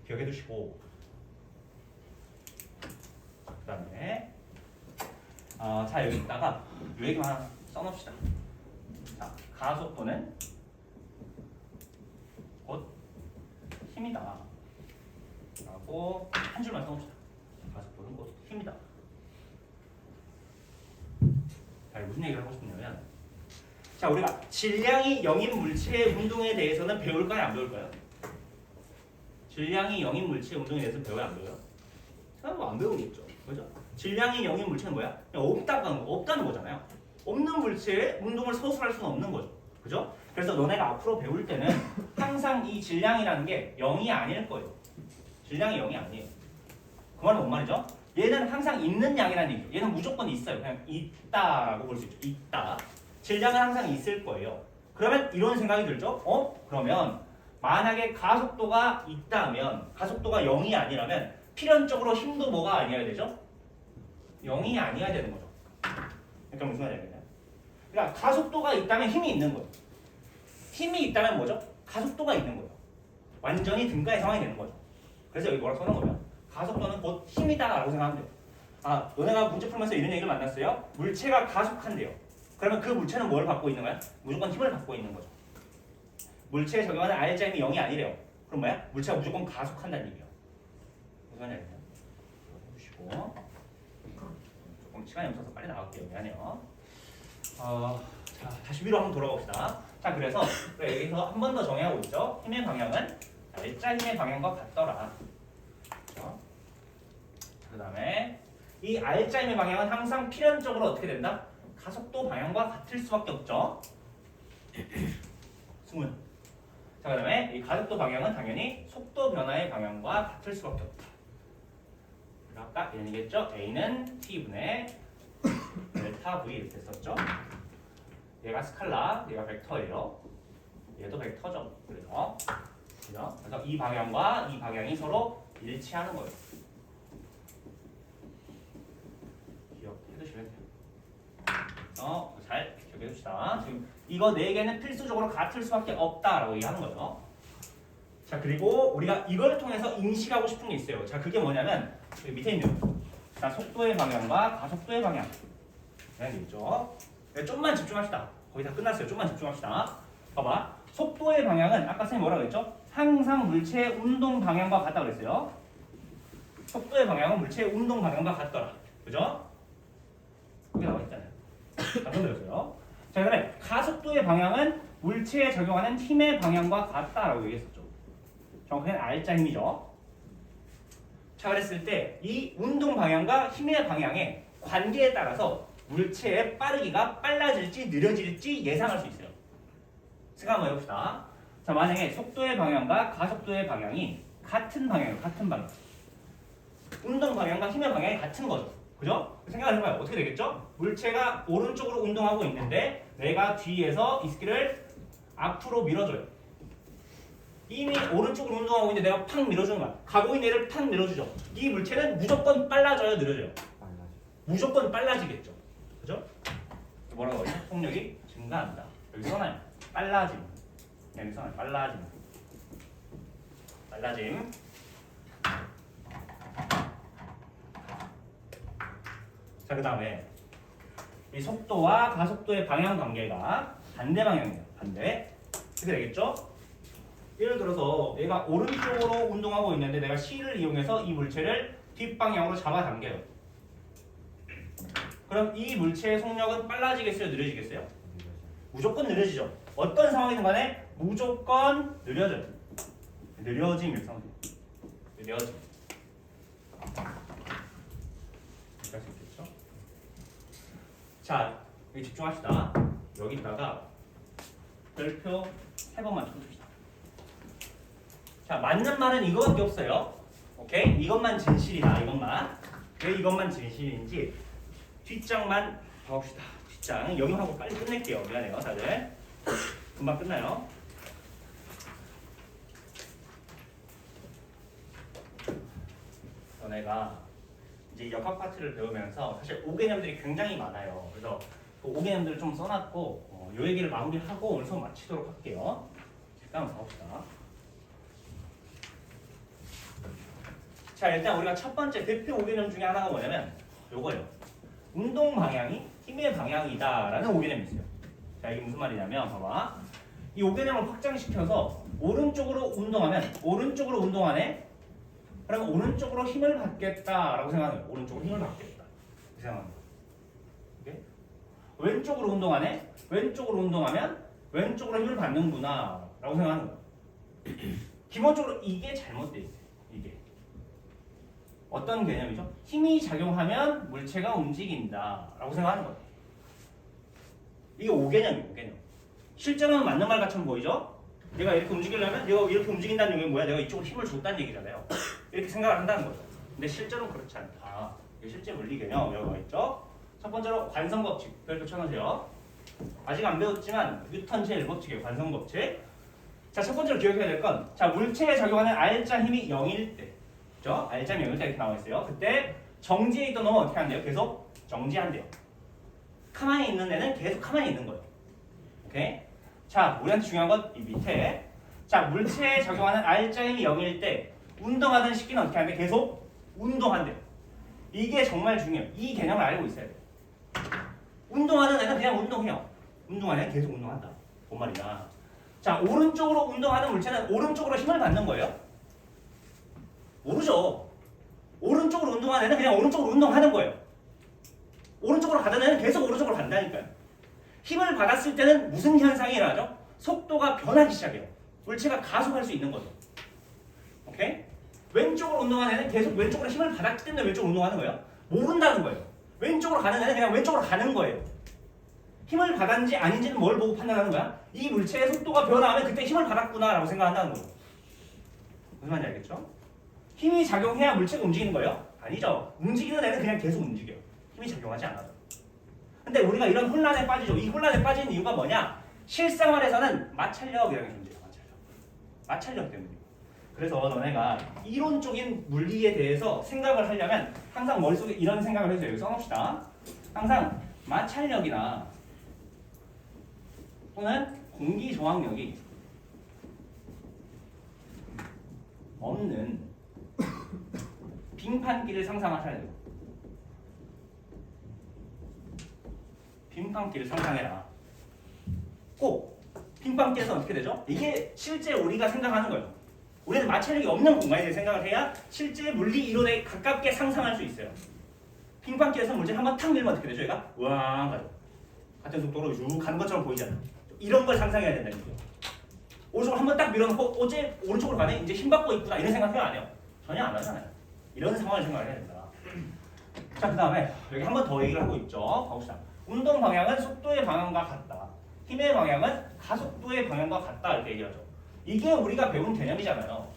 기억해 두시고 그 다음에 자, 여기다가 이 얘기만 하나 써놓읍시다. 자, 가속도는 곧 힘이다 라고 한 줄만 써놓읍시다. 가속도는 곧 힘이다. 자, 무슨 얘기를 하고 싶냐면 자, 우리가 질량이 0인 물체의 운동에 대해서는 배울까요? 안 배울까요? 질량이 0인 물체의 운동에 대해서 배워요? 안 배워요? 안 배우겠죠. 그죠? 질량이 0인 물체는 뭐야? 없다는 거잖아요. 없는 물체의 운동을 서술할 수는 없는 거죠. 그죠? 그래서 너네가 앞으로 배울 때는 항상 이 질량이라는 게 0이 아닐 거예요. 질량이 0이 아니에요. 그 말은 뭔 말이죠? 얘는 항상 있는 양이라는 얘기죠. 얘는 무조건 있어요. 그냥 있다라고 볼 수 있죠. 있다. 질량은 항상 있을 거예요. 그러면 이런 생각이 들죠? 그러면 만약에 가속도가 있다면 가속도가 0이 아니라면 필연적으로 힘도 뭐가 아니어야 되죠? 0이 아니어야 되는 거죠. 그러니까 무슨 말이냐면 그러니까 가속도가 있다면 힘이 있는 거예요. 힘이 있다면 뭐죠? 가속도가 있는 거예요. 완전히 등가의 상황이 되는 거죠. 그래서 여기 뭐라고 써놓은 거면 가속도는 곧 힘이다라고 생각하면 돼요. 너네가 문제 풀면서 이런 얘기를 만났어요. 물체가 가속한대요. 그러면 그 물체는 뭘 갖고 있는 거야? 무조건 힘을 갖고 있는 거죠. 물체에 적용하는 알짜 힘이 0이 아니래요. 그럼 뭐야? 물체가 무조건 가속한다는 얘기예요. 무슨 말이냐? 보시고 조금 시간이 없어서 빨리 나갈게요. 미안해요. 자, 다시 위로 한번 돌아봅시다. 자, 자, 그래서 여기서 한 번 더 정의하고 있죠. 힘의 방향은 L자 힘의 방향과 같더라. 그렇죠? 그 다음에 이 R자 힘의 방향은 항상 필연적으로 어떻게 된다? 가속도 방향과 같을 수밖에 없죠. 승훈. 자, 그 다음에 이 가속도 방향은 당연히 속도 변화의 방향과 같을 수밖에 없다. 아까 얘기했죠? A는 T분의 델타 V 이렇게 썼죠. 얘가 스칼라, 얘가 벡터예요. 얘도 벡터죠. 그래서 이 방향과 이 방향이 서로 일치하는 거예요. 기억해 두시면 돼요. 잘 기억해 둡시다. 지금 이거 4개는 필수적으로 같을 수밖에 없다라고 얘기하는 거예요. 자, 그리고 우리가 이걸 통해서 인식하고 싶은 게 있어요. 자, 그게 뭐냐면 여기 밑에 있는 자, 속도의 방향과 가속도의 방향 이런 게 있죠. 좀만 집중합시다. 거의 다 끝났어요. 좀만 집중합시다. 봐봐. 속도의 방향은 아까 선생님 뭐라고 했죠? 항상 물체의 운동 방향과 같다 그랬어요. 속도의 방향은 물체의 운동 방향과 같더라. 그죠? 거기 나와 있잖아요. 다 건드렸어요. 자, 그다음에 가속도의 방향은 물체에 적용하는 힘의 방향과 같다라고 얘기했었죠. 정확하게는 R자 힘이죠. 자, 그랬을 때 이 운동 방향과 힘의 방향의 관계에 따라서 물체의 빠르기가 빨라질지 느려질지 예상할 수 있어요. 생각 한번 해봅시다. 자, 만약에 속도의 방향과 가속도의 방향이 같은 방향이에요. 같은 방향. 운동 방향과 힘의 방향이 같은 거죠. 그죠? 생각을 해봐요. 어떻게 되겠죠? 물체가 오른쪽으로 운동하고 있는데 내가 뒤에서 이 스키를 앞으로 밀어줘요. 이미 오른쪽으로 운동하고 있는데 내가 팍 밀어주는 거야. 가고 있는 애를 팍 밀어주죠. 이 물체는 무조건 빨라져요, 느려져요? 무조건 빨라지겠죠. 그죠? 뭐라고 하죠? 속력이 증가한다. 여기 써놔요. 빨라짐. 여기 써놔요. 빨라짐. 빨라짐. 자, 그 다음에 이 속도와 가속도의 방향 관계가 반대 방향이에요. 반대. 그렇게 되겠죠? 예를 들어서 얘가 오른쪽으로 운동하고 있는데 내가 C를 이용해서 이 물체를 뒷방향으로 잡아당겨요. 그럼 이 물체의 속력은 빨라지겠어요? 느려지겠어요? 무조건 느려지죠. 어떤 상황이든 간에 무조건 느려져요. 느려짐 일상. 느려짐. 이렇게 할 수 있겠죠? 자, 여기 집중합시다. 여기다가 별표 3번만 쳐줍시다. 자, 맞는 말은 이거밖에 없어요. 오케이? 이것만 진실이다. 이것만. 왜 이것만 진실인지 뒷장만 봐봅시다. 뒷장 영영하고 빨리 끝낼게요. 미안해요, 다들. 금방 끝나요. 너네가 이제 역학 파트를 배우면서 사실 5개념들이 굉장히 많아요. 그래서 그 5개념들을 좀 써놨고 이 얘기를 마무리하고 오늘 수업 마치도록 할게요. 잠깐만 봐봅시다. 자, 일단 우리가 첫 번째 대표 5개념 중에 하나가 뭐냐면 요거예요. 운동 방향이 힘의 방향이다라는 5개념이 있어요. 자, 이게 무슨 말이냐면 봐봐. 이 5개념을 확장시켜서 오른쪽으로 운동하네. 그럼 오른쪽으로 힘을 받겠다라고 생각하는 거예요. 오른쪽으로 힘을 받겠다. 이 생각하는 거예요. 오케이? 왼쪽으로 운동하네. 왼쪽으로 운동하면 왼쪽으로 힘을 받는구나라고 생각하는 거예요. 기본적으로 이게 잘못돼 있어요. 이게. 어떤 개념이죠? 힘이 작용하면 물체가 움직인다라고 생각하는 거예요. 이게 5개념이에요. 5개념. 실제로는 맞는 말 같처럼 보이죠? 내가 이렇게 움직이려면 내가 이렇게 움직인다는 얘기는 뭐야? 내가 이쪽으로 힘을 줬다는 얘기잖아요. 이렇게 생각을 한다는 거죠. 근데 실제로는 그렇지 않다. 이게 실제 물리 개념 여기가 있죠? 첫 번째로 관성 법칙. 별표 쳐놓으세요. 아직 안 배웠지만 뉴턴 제1법칙이에요. 관성 법칙. 자, 첫 번째로 기억해야 될 건 자, 물체에 적용하는 R자 힘이 0일 때 그죠? R자 힘이 0일 때 이렇게 나와 있어요. 그때 정지해 있던 놈은 어떻게 한대요? 계속 정지한대요. 가만히 있는 애는 계속 가만히 있는 거예요. 오케이? 자, 우리한테 중요한 건 이 밑에 자, 물체에 적용하는 R자 힘이 0일 때 운동하던 시기는 어떻게 하는데? 계속 운동한대요. 이게 정말 중요해요. 이 개념을 알고 있어야 돼요. 운동하는 애는 그냥 운동해요. 운동하는 애는 계속 운동한다. 뭔 말이냐? 자, 오른쪽으로 운동하는 물체는 오른쪽으로 힘을 받는 거예요? 모르죠. 오른쪽으로 운동하는 애는 그냥 오른쪽으로 운동하는 거예요. 오른쪽으로 가던 애는 계속 오른쪽으로 간다니까요. 힘을 받았을 때는 무슨 현상이 일어나죠? 속도가 변하기 시작해요. 물체가 가속할 수 있는 거죠. 오케이? 왼쪽으로 운동하는 애는 계속 왼쪽으로 힘을 받았기 때문에 왼쪽으로 운동하는 거예요. 모른다는 거예요. 왼쪽으로 가는 애는 그냥 왼쪽으로 가는 거예요. 힘을 받았는지 아닌지는 뭘 보고 판단하는 거야? 이 물체의 속도가 변화하면 그때 힘을 받았구나라고 생각한다는 거예요. 무슨 말인지 알겠죠? 힘이 작용해야 물체가 움직이는 거예요? 아니죠. 움직이는 애는 그냥 계속 움직여요. 힘이 작용하지 않아요. 근데 우리가 이런 혼란에 빠지죠. 이 혼란에 빠지는 이유가 뭐냐? 실생활에서는 마찰력이라는 게 존재해요. 마찰력 때문에. 그래서 너네가 이론적인 물리에 대해서 생각을 하려면 항상 머릿속에 이런 생각을 해주세요. 여기 써놓읍시다. 항상 마찰력이나 또는 공기저항력이 없는 빙판길을 상상하셔야 돼요. 빙판길을 상상해라. 꼭 빙판길에서 어떻게 되죠? 이게 실제 우리가 생각하는 거예요. 우리는 마찰력이 없는 공간에 대해 생각을 해야 실제 물리 이론에 가깝게 상상할 수 있어요. 빙판길에서 물질 한번 탁 밀면 어떻게 되죠? 얘가 우왕 가죠. 같은 속도로 쭉 가는 것처럼 보이잖아. 이런 걸 상상해야 된다는 거예요. 오른쪽으로 한번 딱 밀어놓고 어제 오른쪽으로 가네? 이제 힘 받고 있구나 이런 생각 안 해요. 전혀 안 하잖아요. 이런 상황을 생각을 해야 된다. 자, 그 다음에 여기 한 번 더 얘기를 하고 있죠. 가봅시다. 운동 방향은 속도의 방향과 같다. 힘의 방향은 가속도의 방향과 같다 이렇게 얘기하죠. 이게 우리가 배운 개념이잖아요.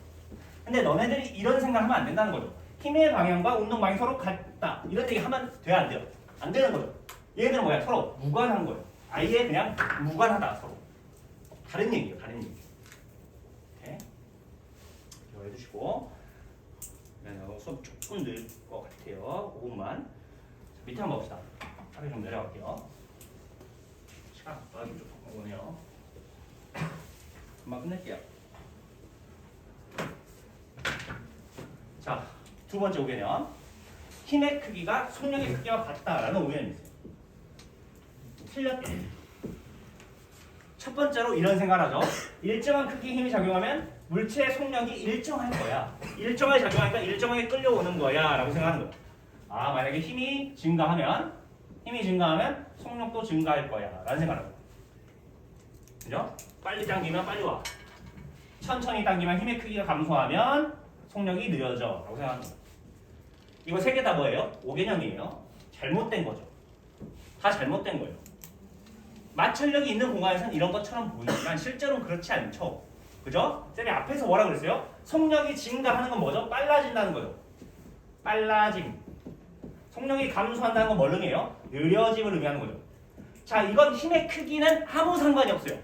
근데 너네들이 이런 생각하면 안 된다는 거죠. 힘의 방향과 운동 방향이 서로 같다. 이런 얘기 하면 돼요, 안 돼요? 안 되는 거죠. 얘네들은 뭐야? 서로 무관한 거예요. 아예 그냥 무관하다 서로. 다른 얘기예요, 다른 얘기. 이렇게 이거 해주시고 수업 조금 늘 것 같아요. 5분만. 밑에 한번 봅시다. 하루 좀 내려갈게요. 시간 빠르게 좀 오네요. 금방 끝낼게요. 자, 두 번째 오개념. 힘의 크기가 속력의 크기와 같다라는 오개념이 있어요. 틀렸대. 첫 번째로 이런 생각을 하죠. 일정한 크기의 힘이 작용하면 물체의 속력이 일정할 거야. 일정하게 작용하니까 일정하게 끌려오는 거야 라고 생각하는 거예요. 아, 만약에 힘이 증가하면 속력도 증가할 거야 라는 생각을 합니다. 그죠? 빨리 당기면 빨리 와. 천천히 당기면 힘의 크기가 감소하면 속력이 느려져 라고 생각하는 거예요. 이거 세 개 다 뭐예요? 오개념이에요. 잘못된 거죠. 다 잘못된 거예요. 마찰력이 있는 공간에서는 이런 것처럼 보이지만 실제로는 그렇지 않죠. 그죠? 쌤이 앞에서 뭐라 그랬어요? 속력이 증가하는 건 뭐죠? 빨라진다는 거죠. 빨라짐. 속력이 감소한다는 건 뭘 의미해요? 느려짐을 의미하는 거죠. 자, 이건 힘의 크기는 아무 상관이 없어요.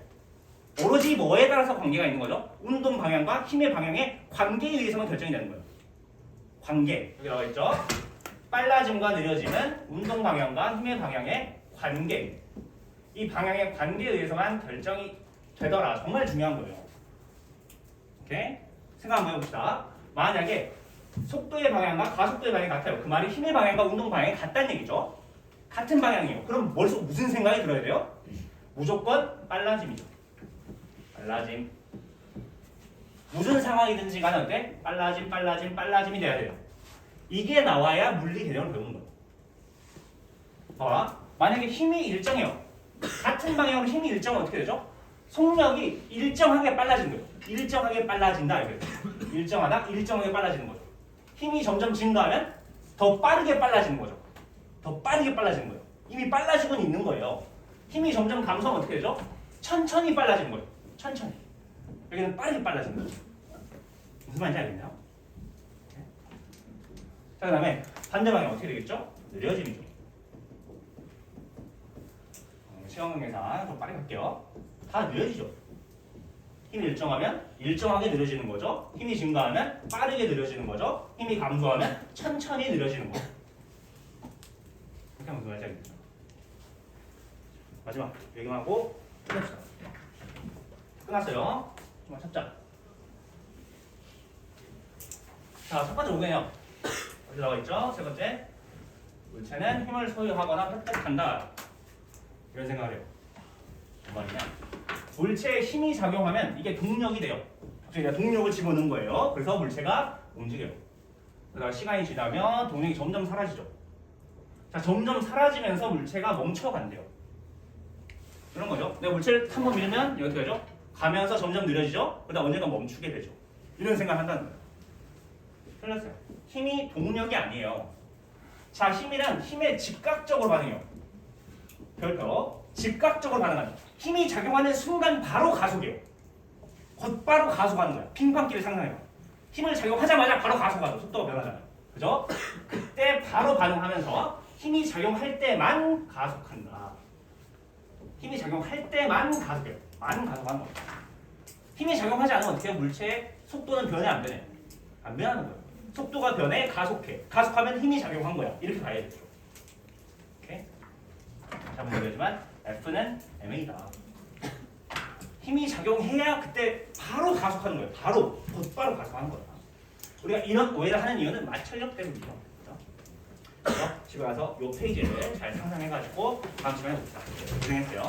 오로지 뭐에 따라서 관계가 있는 거죠? 운동 방향과 힘의 방향의 관계에 의해서만 결정이 되는 거예요. 관계. 여기 나와 있죠? 빨라짐과 느려짐은 운동 방향과 힘의 방향의 관계. 이 방향의 관계에 의해서만 결정이 되더라. 정말 중요한 거예요. 오케이? 생각 한번 해봅시다. 만약에 속도의 방향과 가속도의 방향이 같아요. 그 말이 힘의 방향과 운동 방향이 같다는 얘기죠. 같은 방향이에요. 그럼 머릿속 무슨 생각이 들어야 돼요? 무조건 빨라짐이죠. 빨라짐. 무슨 상황이든지 간에 어때? 빨라짐이 돼야 돼요. 이게 나와야 물리 개념을 배우는 거예요. 봐봐. 만약에 힘이 일정해요. 같은 방향으로 힘이 일정하면 어떻게 되죠? 속력이 일정하게 빨라진 거예요. 일정하게 빨라진다. 이거예요. 일정하다, 일정하게 빨라지는 거죠. 힘이 점점 증가하면 더 빠르게 빨라지는 거죠. 더 빠르게 빨라지는 거예요. 이미 빨라지고는 있는 거예요. 힘이 점점 감소하면 어떻게 되죠? 천천히 빨라지는 거예요. 천천히. 여기는 빠르게 빨라지는 거죠. 무슨 말인지 알겠나요? 자, 그 다음에 반대 방향 어떻게 되겠죠? 느려짐이죠. 시간 계산 좀 빠르게 할게요. 다 느려지죠. 힘이 일정하면 일정하게 느려지는 거죠. 힘이 증가하면 빠르게 느려지는 거죠. 힘이 감소하면 천천히 느려지는 거죠. 이렇게 하면 무슨 말인지 알겠죠? 마지막 얘기하고 끝냅시다. 끝났어요. 정말 찾자. 자, 첫 번째 오개념 어디 나와 있죠? 세 번째, 물체는 힘을 소유하거나 획득한다. 이런 생각을 해요. 뭔 말이냐? 물체에 힘이 작용하면 이게 동력이 돼요. 갑자기 동력을 집어넣은 거예요. 그래서 물체가 움직여요. 그러다가 시간이 지나면 동력이 점점 사라지죠. 자, 점점 사라지면서 물체가 멈춰간대요. 그런 거죠. 내가 물체를 한 번 밀면 이렇게 되죠. 가면서 점점 느려지죠. 그러다 언젠가 멈추게 되죠. 이런 생각을 한다는 거예요. 틀렸어요. 힘이 동력이 아니에요. 자, 힘에 즉각적으로 반응해요. 별표. 즉각적으로 반응하죠. 힘이 작용하는 순간 바로 가속이에요. 곧바로 가속하는 거야. 빙판길을 상상해요. 힘을 작용하자마자 바로 가속하죠. 속도가 변하잖아요. 그죠? 그때 바로 반응하면서 힘이 작용할 때만 가속한다. 힘이 작용할 때만 가속해요. 만 가속하는 거예요. 힘이 작용하지 않으면 어떻게 해요? 물체의 속도는 변해 안 변해? 안 변하는 거예요. 속도가 변해 가속해. 가속하면 힘이 작용한 거야. 이렇게 봐야겠죠. 오케이? 자, 문제지만 F는 MA다. 힘이 작용해야 그때 바로 가속하는 거예요. 바로 곧바로 가속하는 거야. 우리가 이런 오해를 하는 이유는 마찰력 때문이죠. 그래서 집에 가서 이 페이지를 잘 상상해가지고 다음 시간에 봅시다. 고생했어요.